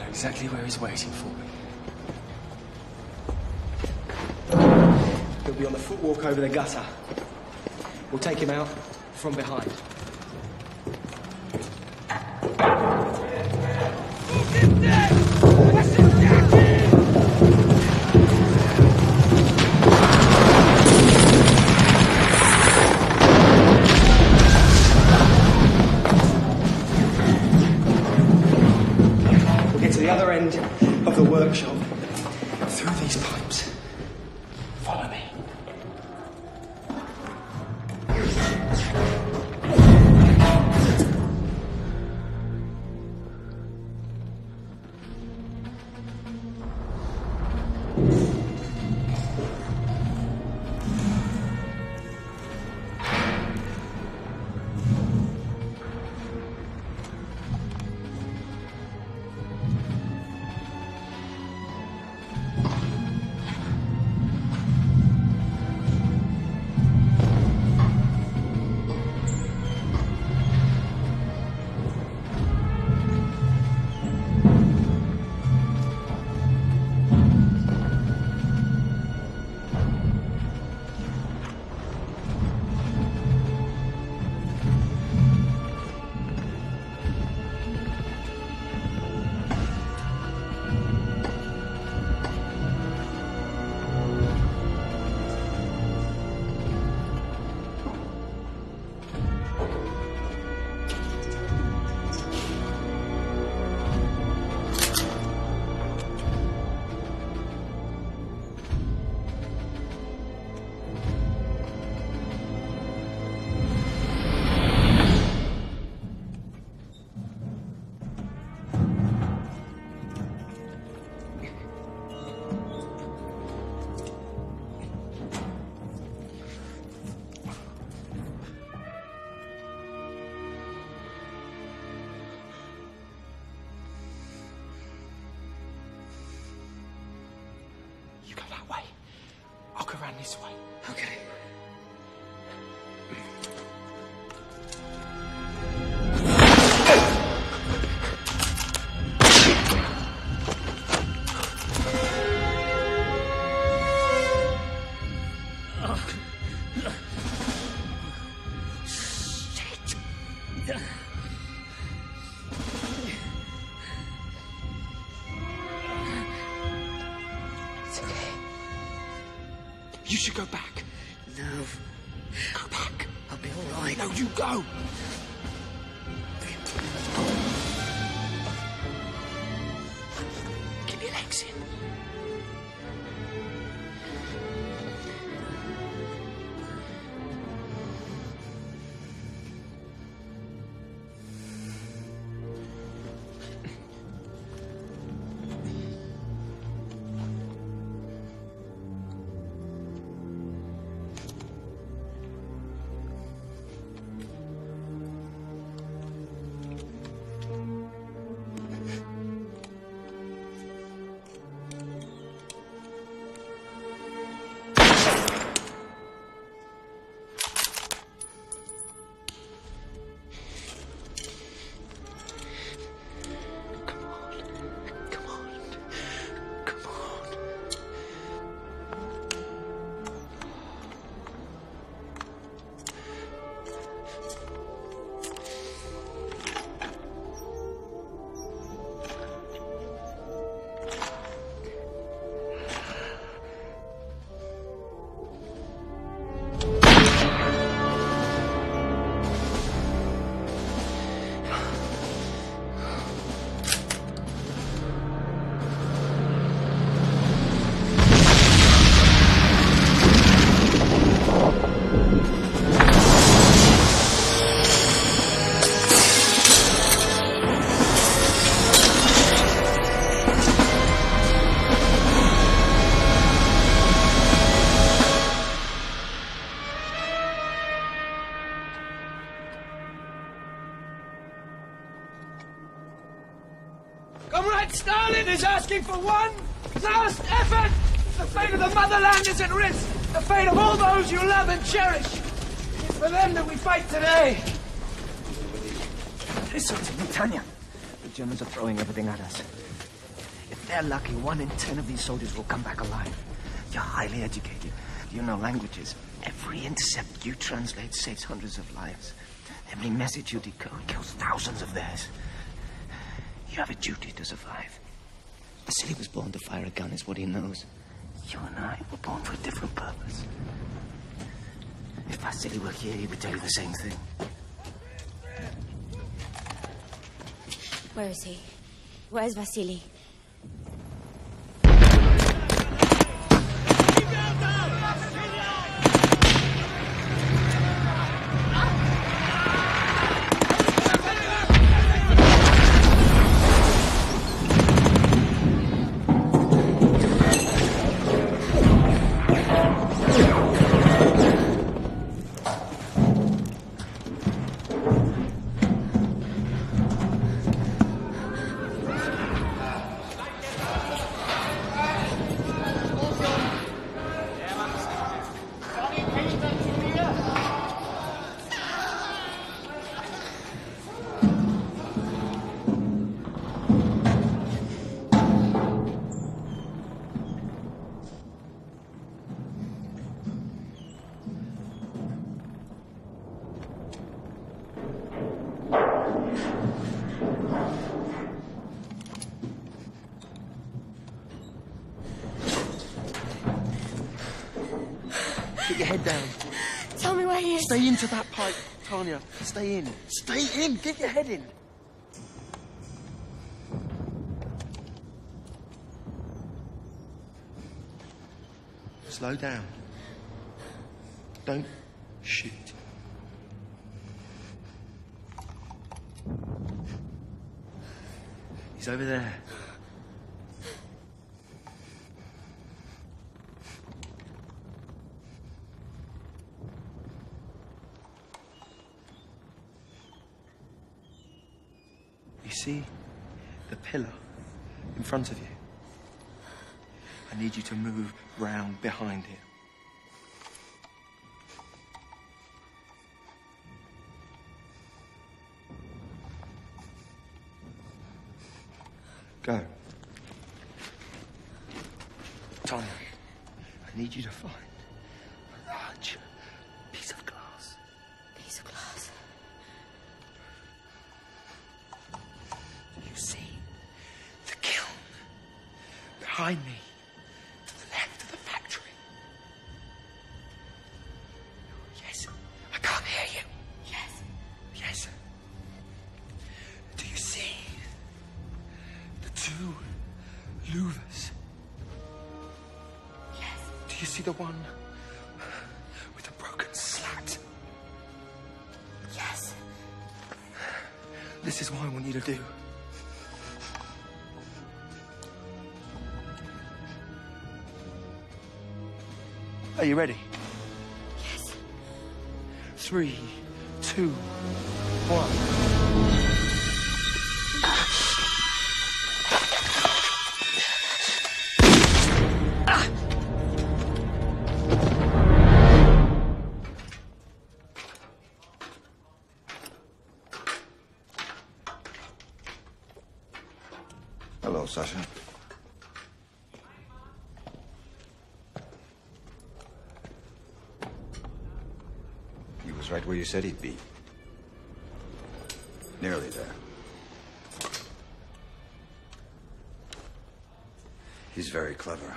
Exactly where he's waiting for me. He'll be on the footwalk over the gutter. We'll take him out from behind. Of the workshop, through these pipes. Follow me. Around this way. Okay. You should go back. No. Go back. I'll be all right. No, you go. Keep your legs in. Comrade Stalin is asking for one last effort! The fate of the motherland is at risk! The fate of all those you love and cherish! It's for them that we fight today! Listen to me, Tanya. The Germans are throwing everything at us. If they're lucky, 1 in 10 of these soldiers will come back alive. You're highly educated. You know languages. Every intercept you translate saves hundreds of lives. Every message you decode kills thousands of theirs. You have a duty to survive. Vasily was born to fire a gun, is what he knows. You and I were born for a different purpose. If Vasily were here, he would tell you the same thing. Where is he? Where's Vasily? Get your head down. Tell me where he is. Stay into that pipe, Tanya. Stay in. Stay in. Get your head in. Slow down. Don't shoot. He's over there. You see the pillar in front of you? I need you to move round behind it. Go. Tanya, I need you to find a large piece of glass. Piece of glass. You see the kiln behind me, to the left of the factory. 2 louvers. Yes. Do you see the one with the broken slat? Yes. This is what I want you to do. Are you ready? Yes. 3, 2, 1. Hello, Sasha. He was right where you said he'd be. Nearly there. He's very clever.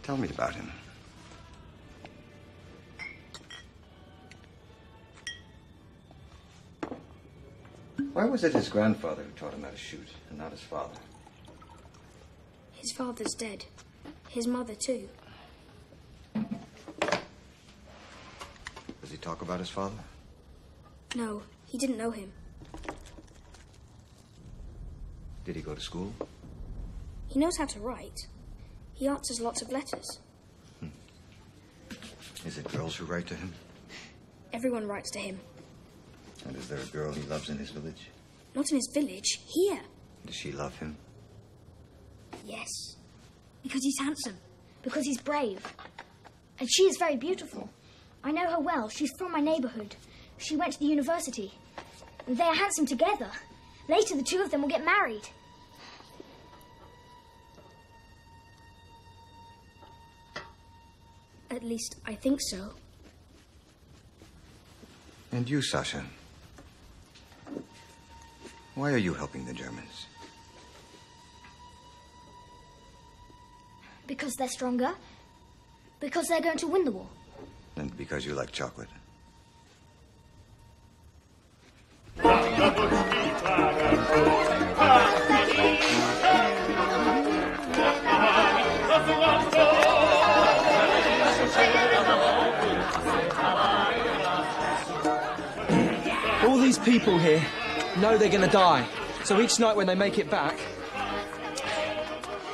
Tell me about him. Why was it his grandfather who taught him how to shoot, and not his father? His father's dead. His mother, too. Does he talk about his father? No, he didn't know him. Did he go to school? He knows how to write. He answers lots of letters. Is it girls who write to him? Everyone writes to him. And is there a girl he loves in his village? Not in his village, here. Does she love him? Yes. Because he's handsome. Because he's brave. And she is very beautiful. I know her well. She's from my neighborhood. She went to the university. They are handsome together. Later, the two of them will get married. At least, I think so. And you, Sasha? Why are you helping the Germans? Because they're stronger. Because they're going to win the war. And because you like chocolate? All these people here know they're gonna die. So each night when they make it back,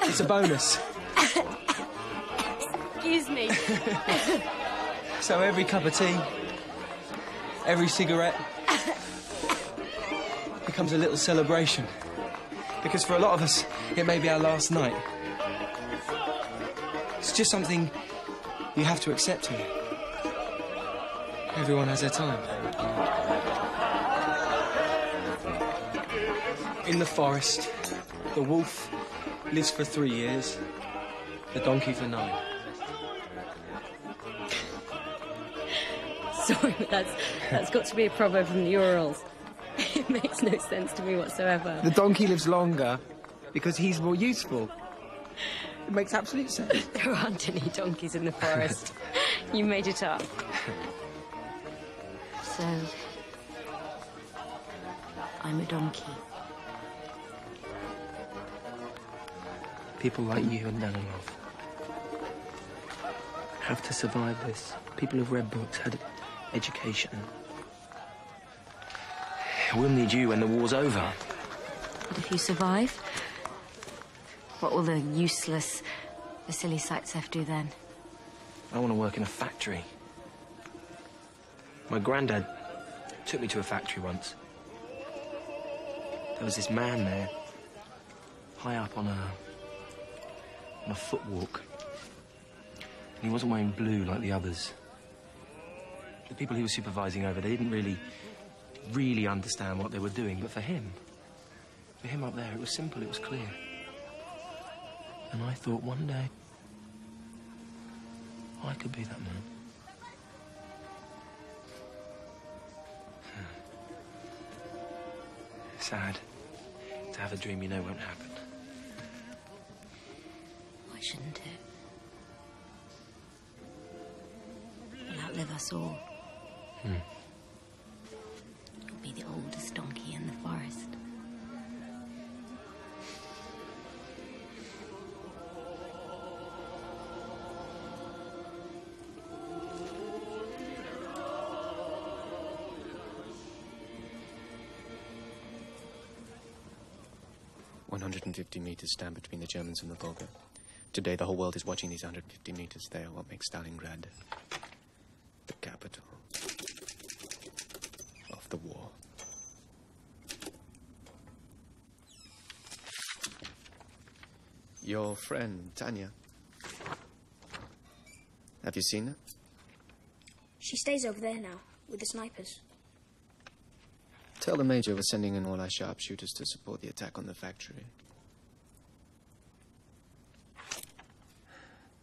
it's a bonus. Excuse me. So every cup of tea, every cigarette becomes a little celebration. Because for a lot of us, it may be our last night. It's just something you have to accept here. Everyone has their time. In the forest, the wolf lives for 3 years, the donkey for 9. Sorry, but that's got to be a proverb from the Urals. It makes no sense to me whatsoever. The donkey lives longer because he's more useful. It makes absolute sense. There aren't any donkeys in the forest. You made it up. So, I'm a donkey. People like you and Danilov have to survive this. People who've read books, had education. We'll need you when the war's over. But if you survive, what will the useless Vasily Zaitsev do then? I want to work in a factory. My granddad took me to a factory once. There was this man there, high up on a footwalk. And he wasn't wearing blue like the others. The people he was supervising over, they didn't really understand what they were doing. But for him up there, it was simple, it was clear. And I thought one day, I could be that man. Sad to have a dream you know won't happen. Why shouldn't it? It'll outlive us all. 150 meters stand between the Germans and the Volga. Today, the whole world is watching these 150 meters. They are what makes Stalingrad the capital of the war. Your friend, Tanya. Have you seen her? She stays over there now, with the snipers. Tell the Major we're sending in all our sharpshooters to support the attack on the factory.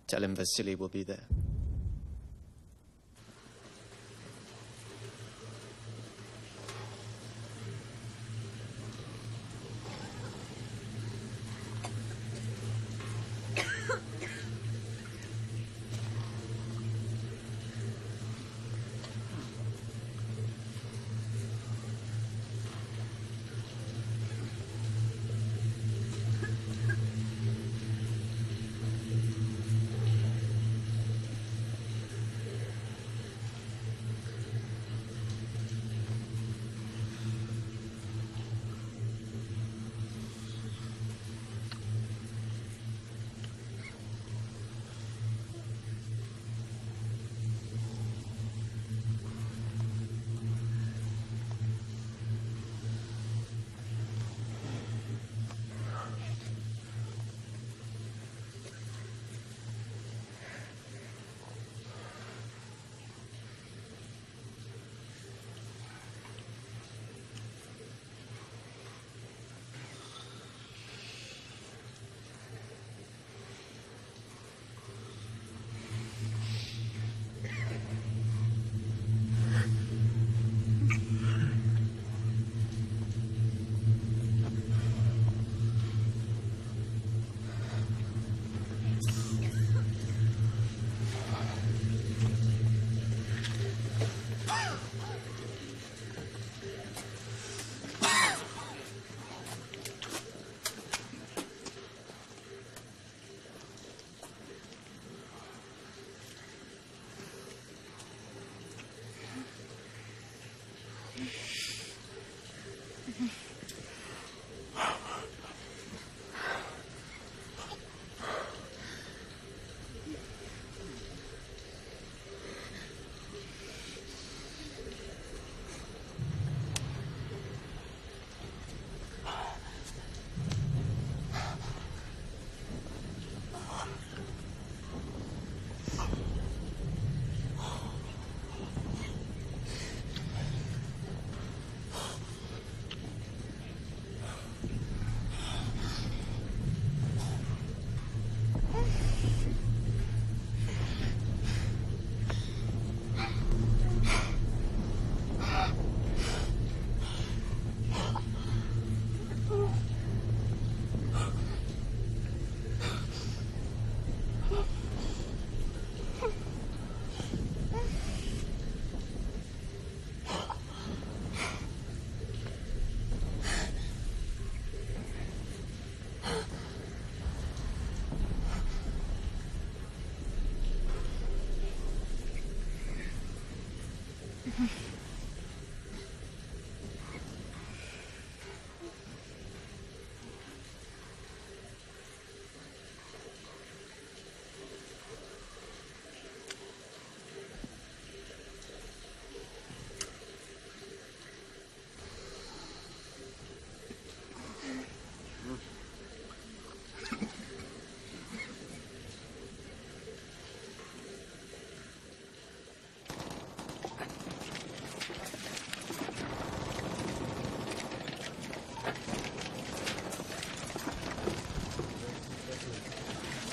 Tell him Vasily will be there.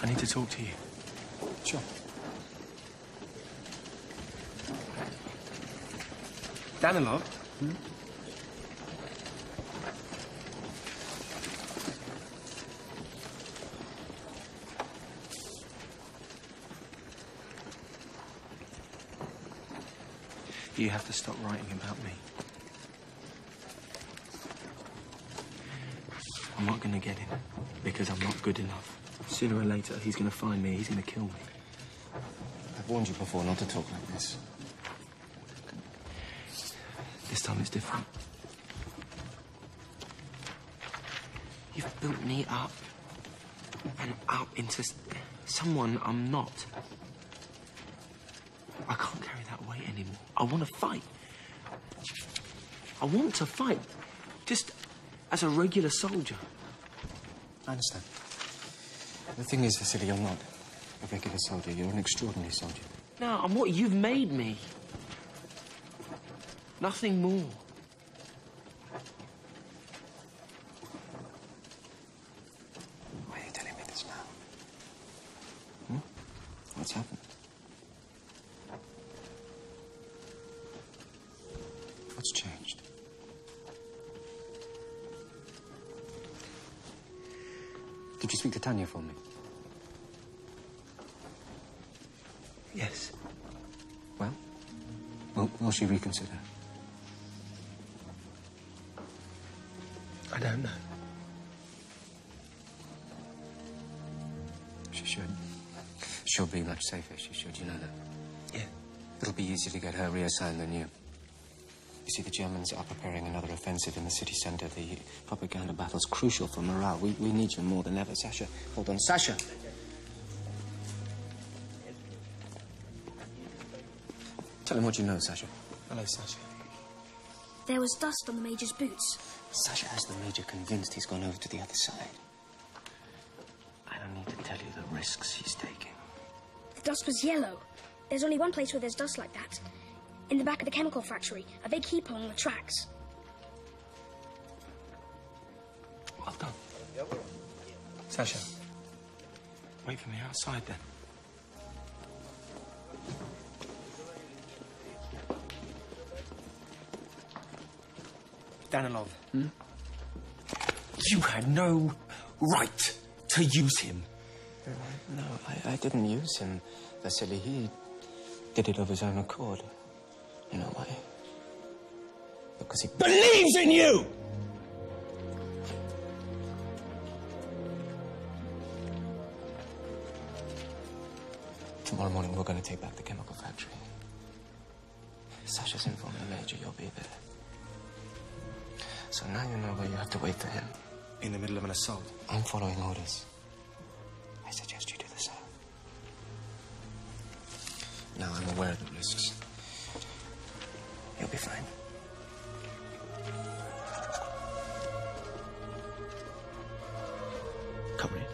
I need to talk to you. Sure. Danilov? You have to stop writing about me. I'm not going to get him because I'm not good enough. Sooner or later, he's going to find me. He's going to kill me. I've warned you before not to talk like this. This time it's different. You've built me up and up into someone I'm not. I can't carry that weight anymore. I want to fight. I want to fight. Just as a regular soldier. I understand. The thing is, Vasily, you're not a regular soldier. You're an extraordinary soldier. No, I'm what you've made me. Nothing more. Why are you telling me this now? What's happened? What's changed? Did you speak to Tanya for me? Yes. Well, will she reconsider? I don't know. She should. She'll be much safer, she should, you know that? Yeah. It'll be easier to get her reassigned than you. You see, the Germans are preparing another offensive in the city centre. The propaganda battle's crucial for morale. We need you more than ever, Sasha. Hold on, Sasha! Tell him what you know, Sasha. Hello, Sasha. There was dust on the Major's boots. Sasha has the Major convinced he's gone over to the other side. I don't need to tell you the risks he's taking. The dust was yellow. There's only one place where there's dust like that. In the back of the chemical factory, a big heap along the tracks. Well done. Sasha, wait for me outside then. Danilov. You had no right to use him. No, I didn't use him, Vasily. He did it of his own accord. You know why? Because he believes in you! Tomorrow morning, we're going to take back the chemical factory. Sasha's informed the Major you'll be there. So now you know where you have to wait for him. In the middle of an assault. I'm following orders. I suggest you do the same. Now I'm aware of the risks. You'll be fine. Come in.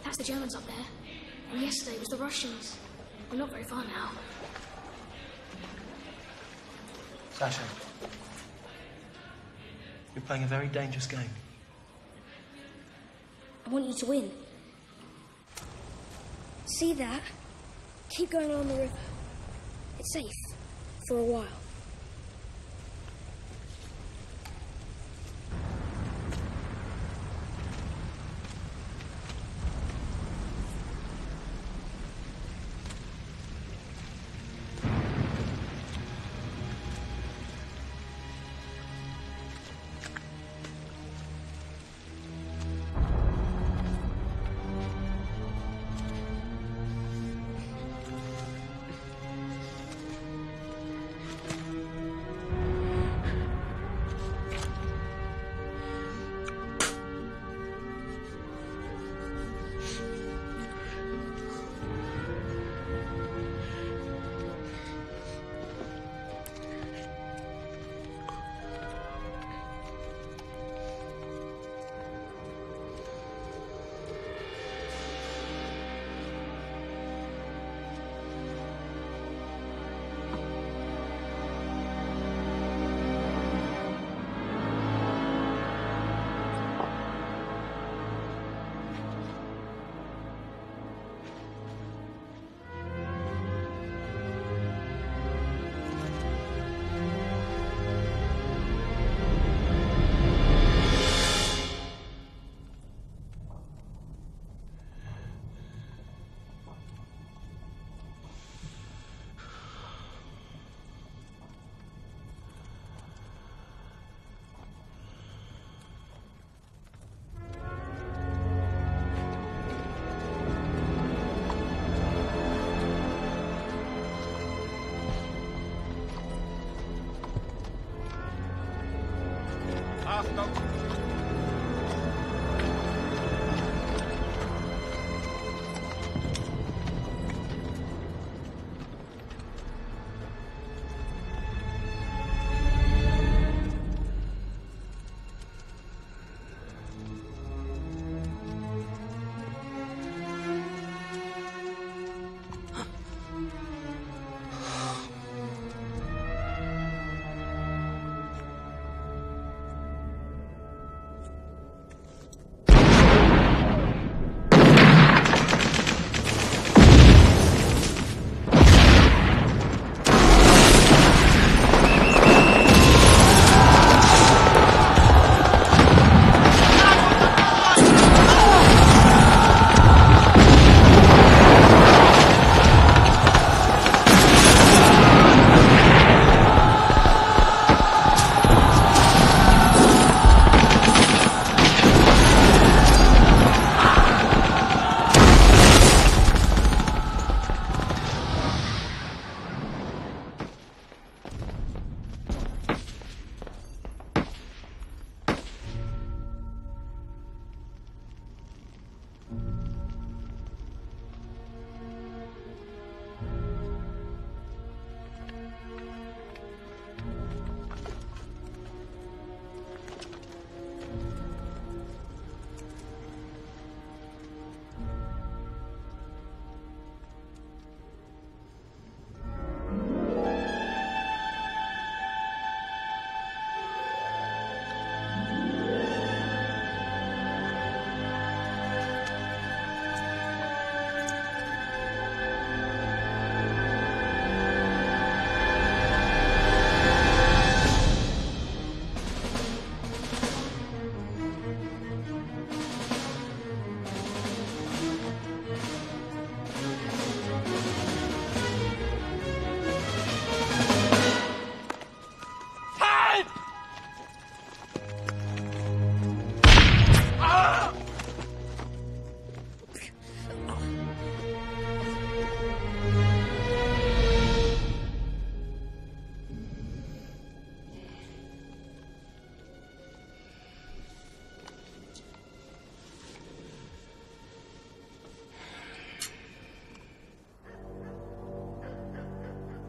That's the Germans up there. And yesterday was the Russians. We're not very far now. Sasha, you're playing a very dangerous game. I want you to win. See that? Keep going along the river. It's safe. For a while.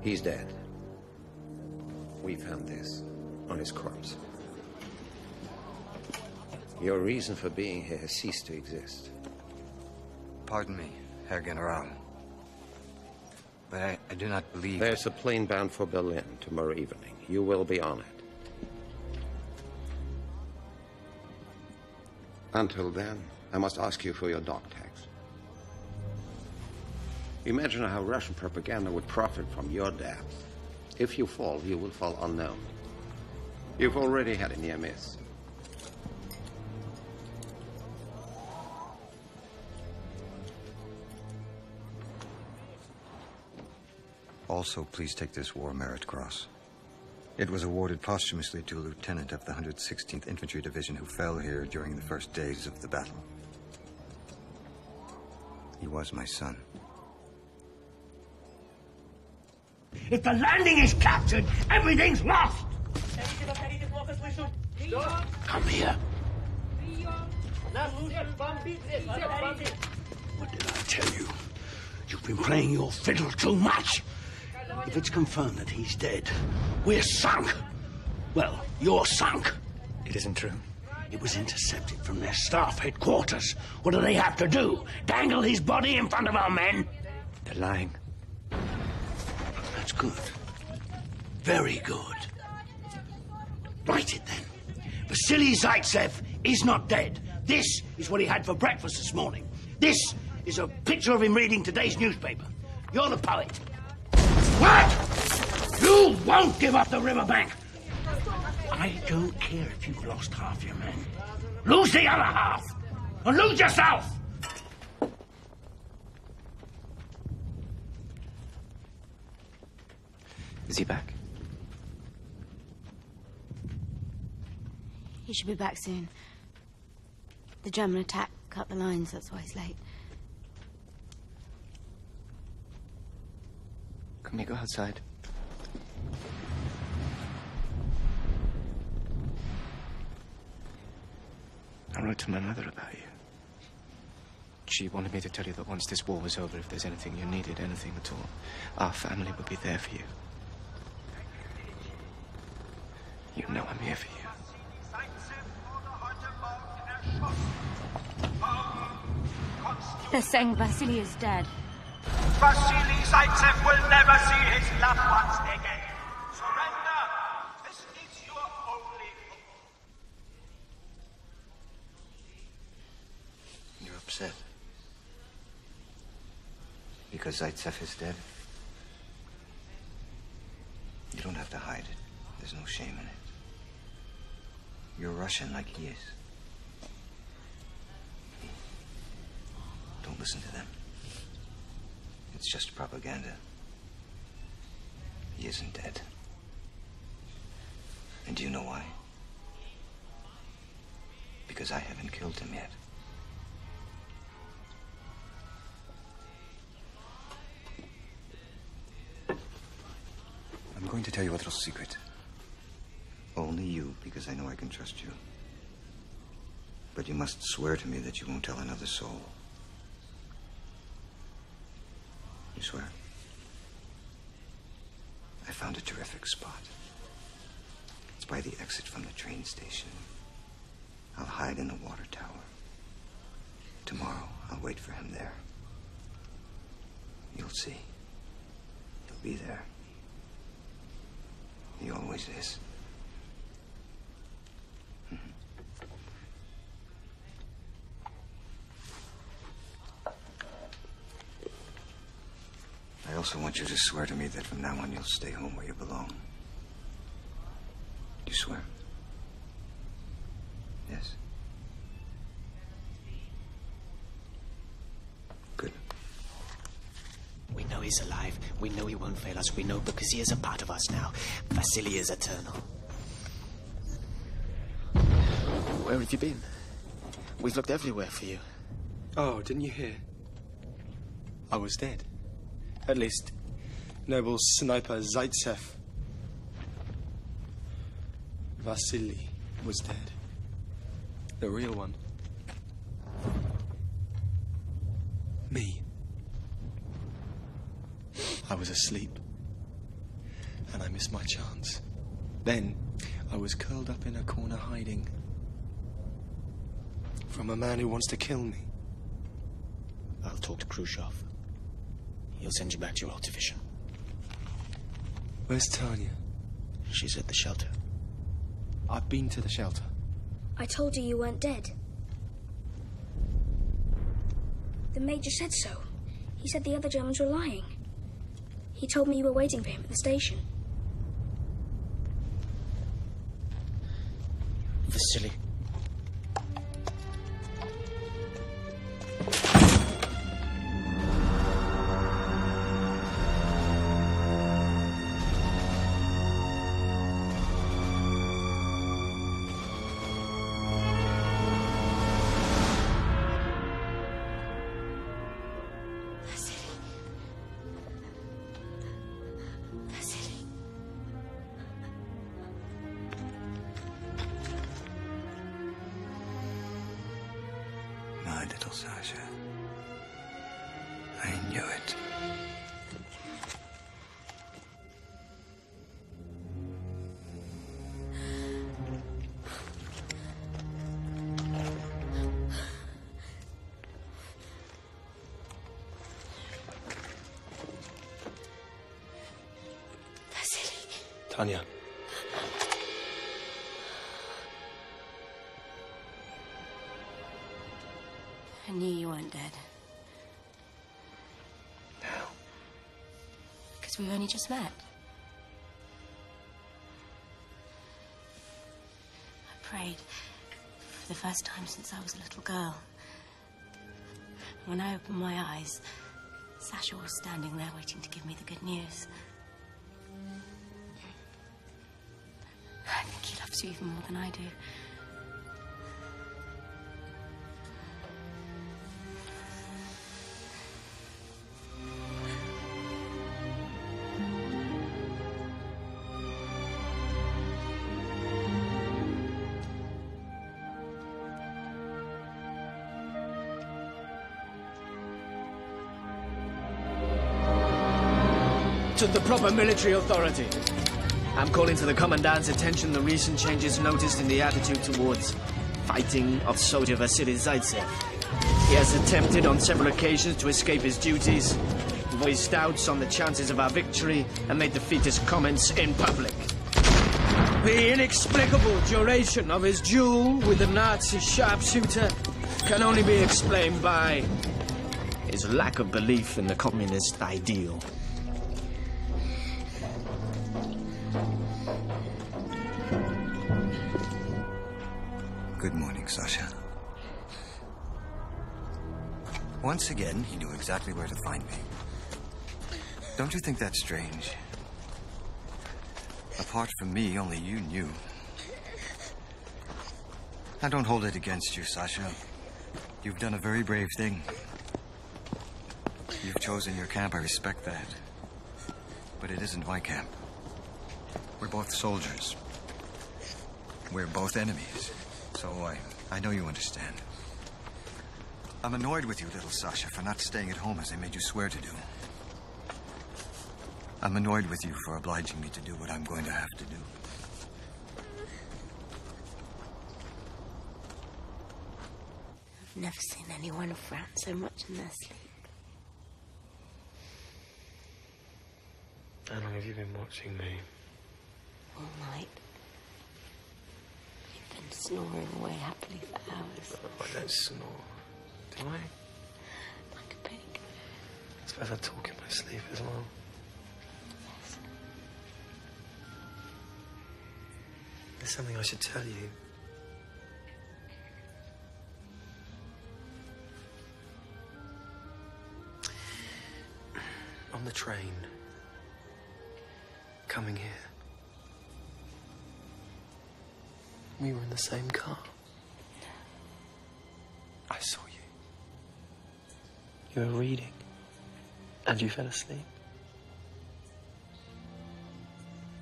He's dead. We found this on his corpse. Your reason for being here has ceased to exist. Pardon me, Herr General. But I do not believe... There's a plane bound for Berlin tomorrow evening. You will be on it. Until then, I must ask you for your dog tags. Imagine how Russian propaganda would profit from your death. If you fall, you will fall unknown. You've already had a near miss. Also, please take this War Merit Cross. It was awarded posthumously to a lieutenant of the 116th Infantry Division who fell here during the first days of the battle. He was my son. If the landing is captured, everything's lost! Come here. What did I tell you? You've been playing your fiddle too much. If it's confirmed that he's dead, we're sunk. Well, you're sunk. It isn't true. It was intercepted from their staff headquarters. What do they have to do? Dangle his body in front of our men? They're lying. That's good. Very good. Write it then. Vasily Zaitsev is not dead. This is what he had for breakfast this morning. This is a picture of him reading today's newspaper. You're the poet. What? You won't give up the riverbank. I don't care if you've lost half your men. Lose the other half. And lose yourself. Is he back? He should be back soon. The German attack cut the lines, that's why he's late. Can we go outside? I wrote to my mother about you. She wanted me to tell you that once this war was over, if there's anything you needed, anything at all, our family would be there for you. You know I'm here for you. They're saying Vasily is dead. Vasily Zaitsev will never see his loved ones again. Surrender. This is your only hope. You're upset. Because Zaitsev is dead? You don't have to hide it. There's no shame in it. You're Russian like he is. Don't listen to them. It's just propaganda. He isn't dead. And do you know why? Because I haven't killed him yet. I'm going to tell you a little secret. Only you, because I know I can trust you. But you must swear to me that you won't tell another soul. You swear? I found a terrific spot. It's by the exit from the train station. I'll hide in the water tower. Tomorrow, I'll wait for him there. You'll see. He'll be there. He always is. I also want you to swear to me that from now on you'll stay home where you belong. You swear? Yes? Good. We know he's alive. We know he won't fail us. We know because he is a part of us now. Vasily is eternal. Where have you been? We've looked everywhere for you. Oh, didn't you hear? I was dead. At least, noble sniper Zaitsev. Vasily was dead. The real one. Me. I was asleep. and I missed my chance. Then I was curled up in a corner hiding from a man who wants to kill me. I'll talk to Khrushchev. He'll send you back to your old division. Where's Tanya? She's at the shelter. I've been to the shelter. I told you you weren't dead. The Major said so. He said the other Germans were lying. He told me you were waiting for him at the station. Vasily. My little Sasha. I knew it. Tanya. I knew you weren't dead. How? Because we've only just met. I prayed for the first time since I was a little girl. When I opened my eyes, Sasha was standing there waiting to give me the good news. I think he loves you even more than I do. To the proper military authority. I'm calling to the Commandant's attention the recent changes noticed in the attitude towards fighting of soldier Vasily Zaitsev. He has attempted on several occasions to escape his duties, voiced doubts on the chances of our victory, and made defeatist comments in public. The inexplicable duration of his duel with the Nazi sharpshooter can only be explained by his lack of belief in the communist ideal. Good morning, Sasha. Once again, he knew exactly where to find me. Don't you think that's strange? Apart from me, only you knew. I don't hold it against you, Sasha. You've done a very brave thing. You've chosen your camp, I respect that. But it isn't my camp. We're both soldiers. We're both enemies. So I know you understand. I'm annoyed with you, little Sasha, for not staying at home as I made you swear to do. I'm annoyed with you for obliging me to do what I'm going to have to do. I've never seen anyone frown so much in their sleep. How long have you been watching me? All night. You've been snoring away happily for hours. Oh, I don't snore. Do I? Like a pig. I suppose I talk in my sleep as well. Yes. There's something I should tell you. On the train, coming here, we were in the same car. I saw you. You were reading, and you fell asleep.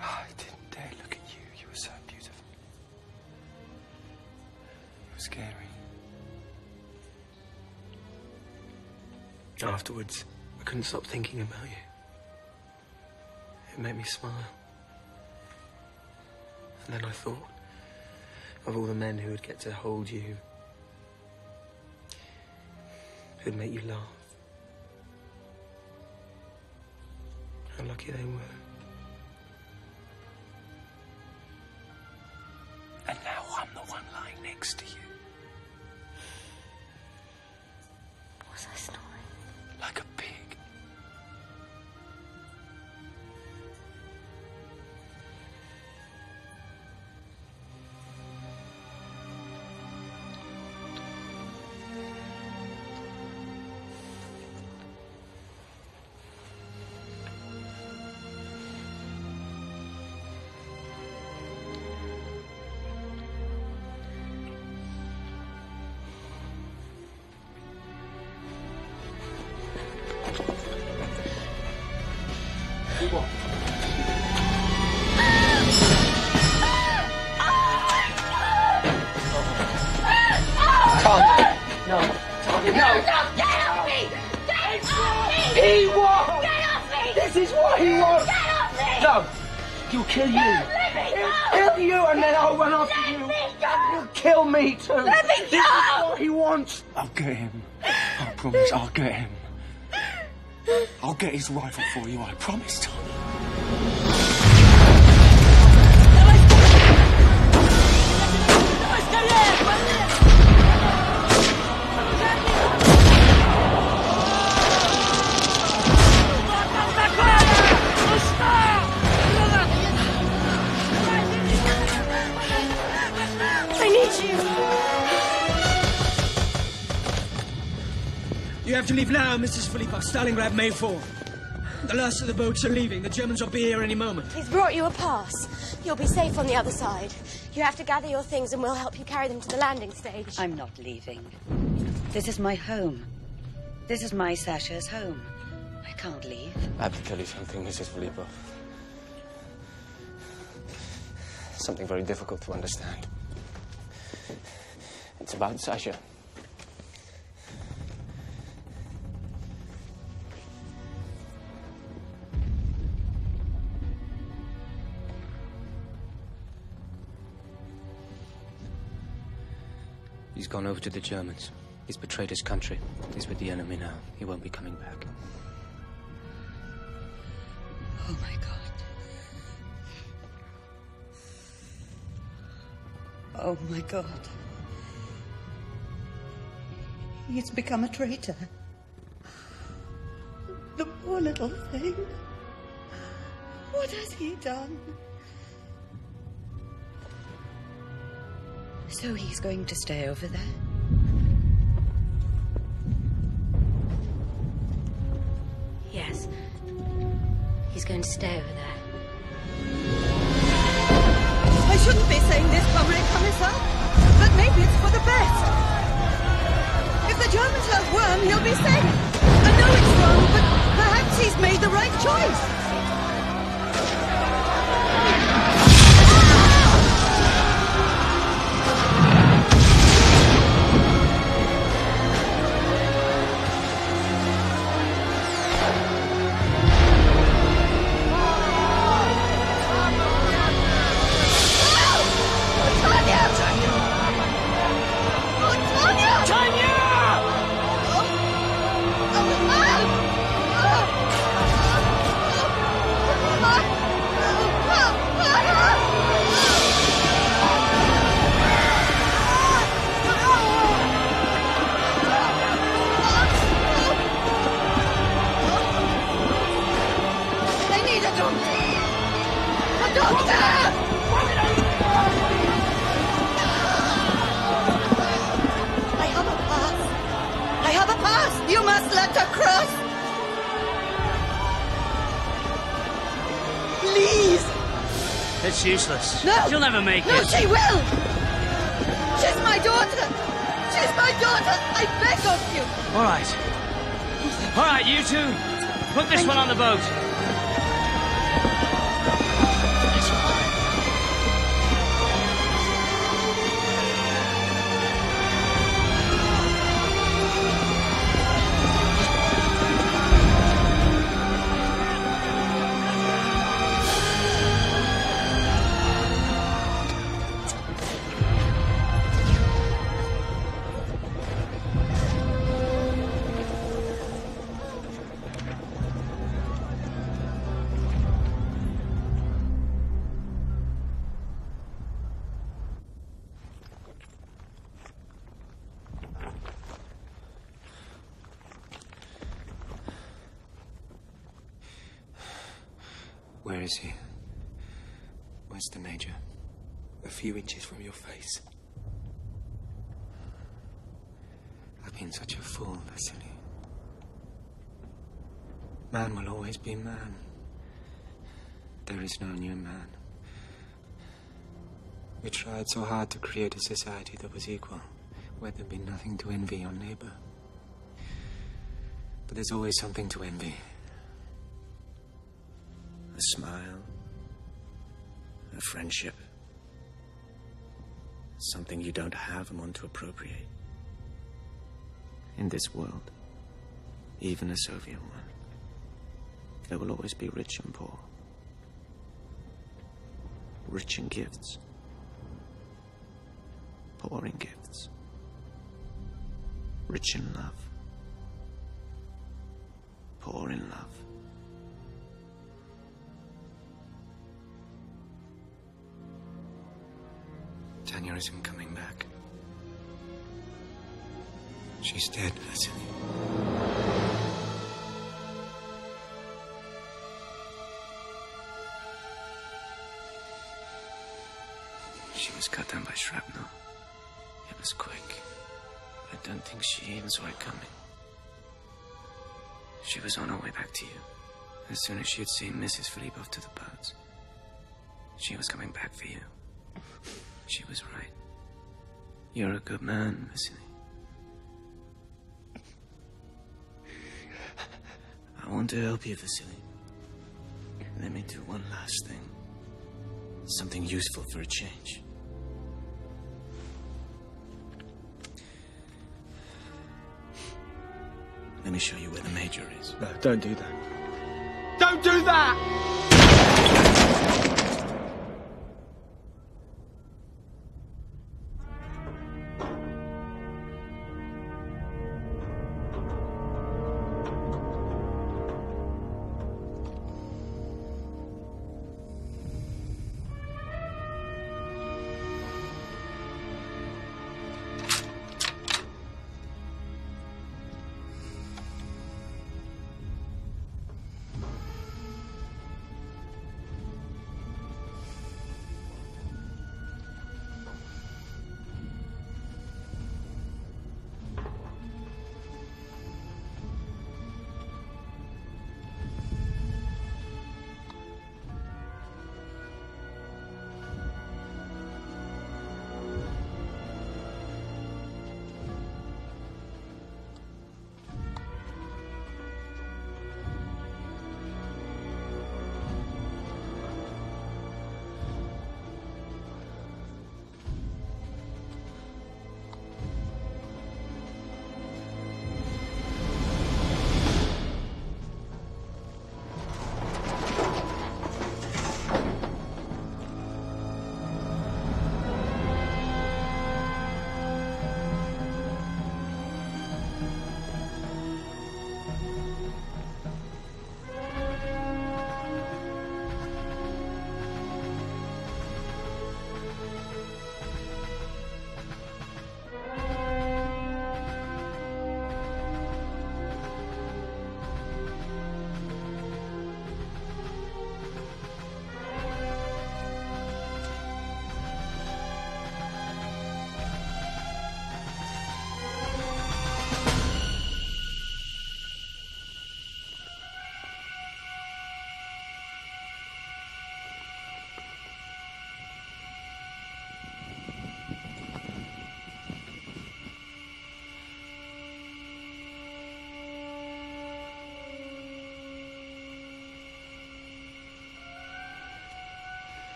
I didn't dare look at you. You were so beautiful. You were scary. Afterwards, I couldn't stop thinking about you. It made me smile. And then I thought of all the men who would get to hold you, who'd make you laugh. How lucky they were. And now I'm the one lying next to you. Was I snoring? Like a pig. He'll kill you. He'll kill you and then I'll run after you. He'll kill me too. Let me go! This is what he wants. I'll get him. I promise I'll get him. I'll get his rifle for you, I promise, Tommy. You have to leave now, Mrs. Philippa. Stalingrad May 4. The last of the boats are leaving. The Germans will be here any moment. He's brought you a pass. You'll be safe on the other side. You have to gather your things and we'll help you carry them to the landing stage. I'm not leaving. This is my home. This is my Sasha's home. I can't leave. I have to tell you something, Mrs. Philippa. Something very difficult to understand. It's about Sasha. He's gone over to the Germans. He's betrayed his country. He's with the enemy now. He won't be coming back. Oh, my God. Oh, my God. He's become a traitor. The poor little thing. What has he done? So he's going to stay over there? Yes. He's going to stay over there. I shouldn't be saying this, Comrade Commissar, but maybe it's for the best. If the Germans have won, he'll be safe. I know it's wrong, but perhaps he's made the right choice. You must let her cross! Please! It's useless. No! She'll never make No, it. she will! She's my daughter! She's my daughter! I beg of you! All right. All right, you two. Put this one on the boat. Where is he? Where's the Major? A few inches from your face. I've been such a fool, Vasily. Man will always be man. There is no new man. We tried so hard to create a society that was equal, where there'd be nothing to envy your neighbor. But there's always something to envy. A smile. A friendship. Something you don't have and want to appropriate. In this world, even a Soviet one, there will always be rich and poor. Rich in gifts. Poor in gifts. Rich in love. Poor in love. Tanya isn't coming back. She's dead, Vasily. She was cut down by shrapnel. It was quick. I don't think she even saw it coming. She was on her way back to you. As soon as she had seen Mrs. Filipov to the boats. She was coming back for you. She was right. You're a good man, Vasily. I want to help you, Vasily. Let me do one last thing. Something useful for a change. Let me show you where the Major is. No, don't do that. Don't do that!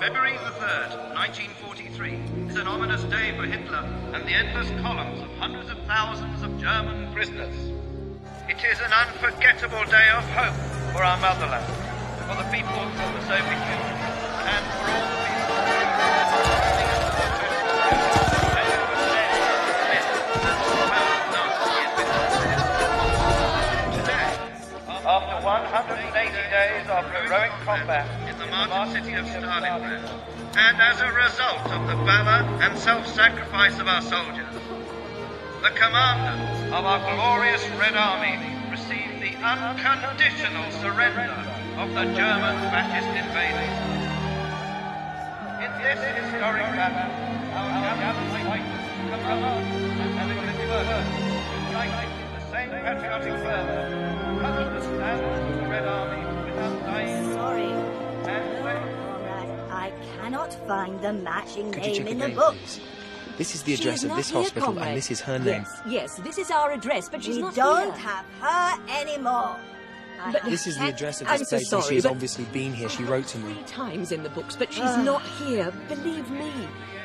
February the 3rd, 1943, is an ominous day for Hitler and the endless columns of hundreds of thousands of German prisoners. It is an unforgettable day of hope for our motherland, for the people of the Soviet Union, and for all the people today, after 180 days of heroic combat in the martyred city of Stalingrad, and as a result of the valor and self-sacrifice of our soldiers, the commander of our glorious Red Army received the unconditional surrender of the German fascist invaders. In this historic battle, our gallant fighters, command and encourage, united in the same patriotic fervor, covered the standards of the Red Army without dying. Sorry. I cannot find the matching name in the books. This is the address of this hospital, and this is her name. Yes, this is our address, but she's not here. We don't have her anymore. But this is the address of this place, and she has obviously been here. She wrote to me 3 times in the books, but she's not here. Believe me,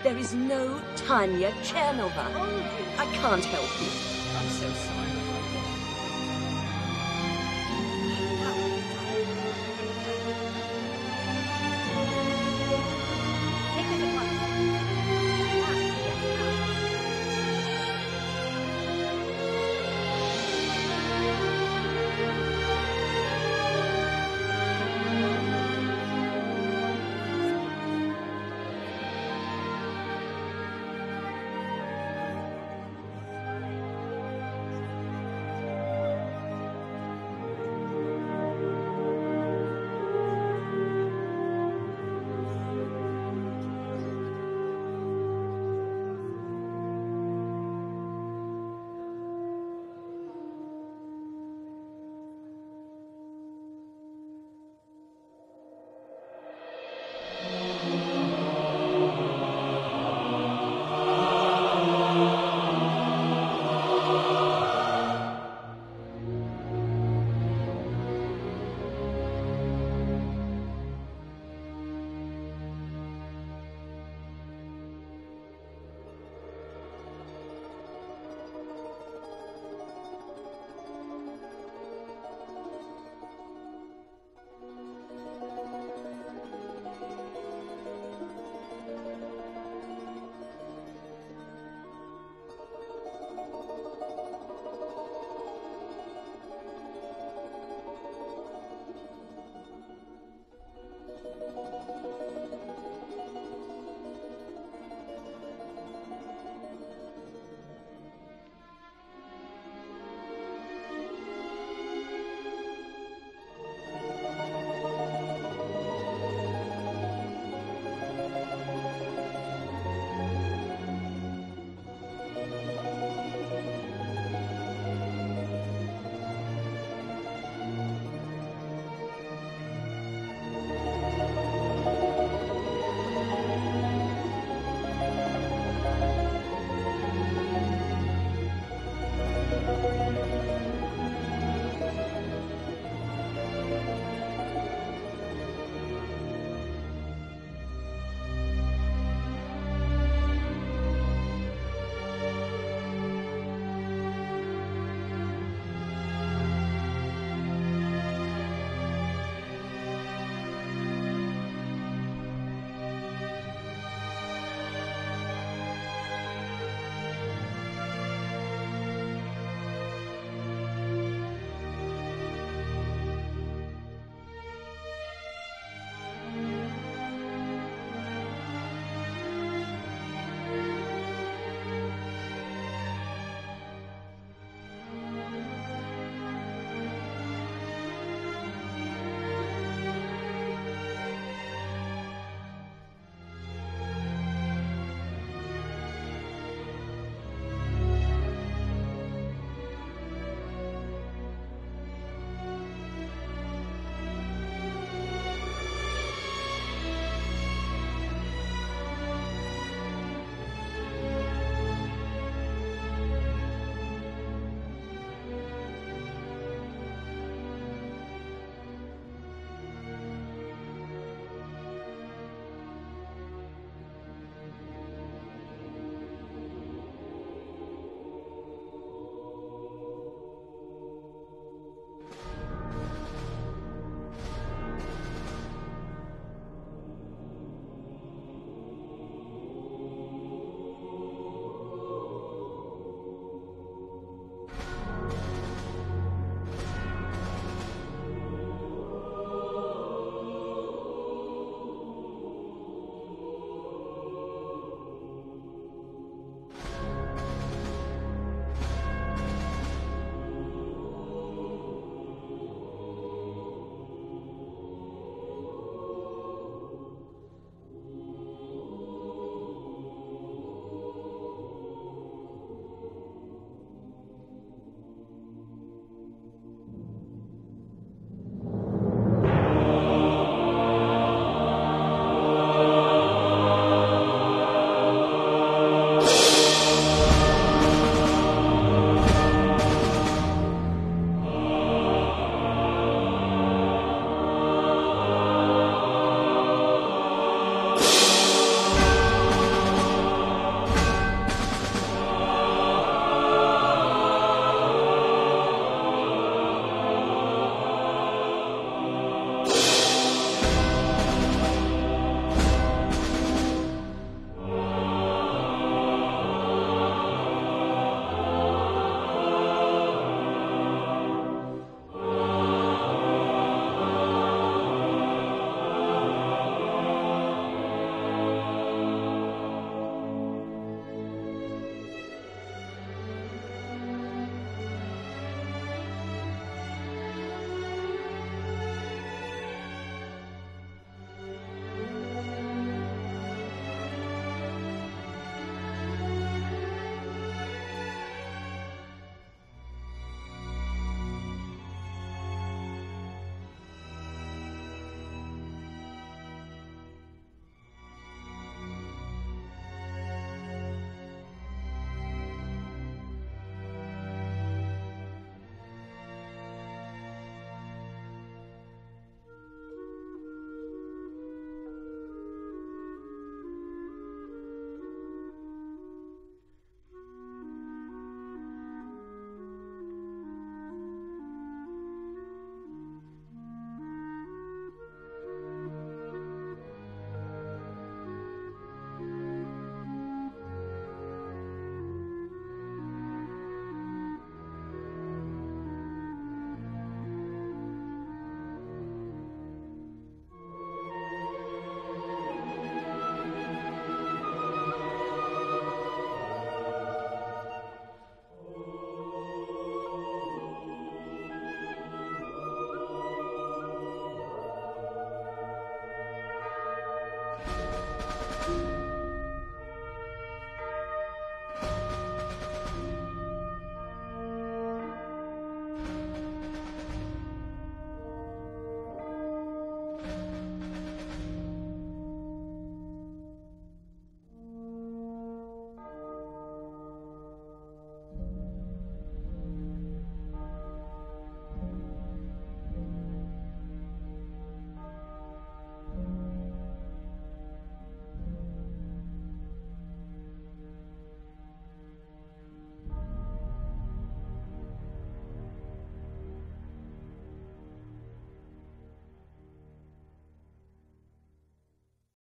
there is no Tanya Chernova. I can't help you. I'm so sorry.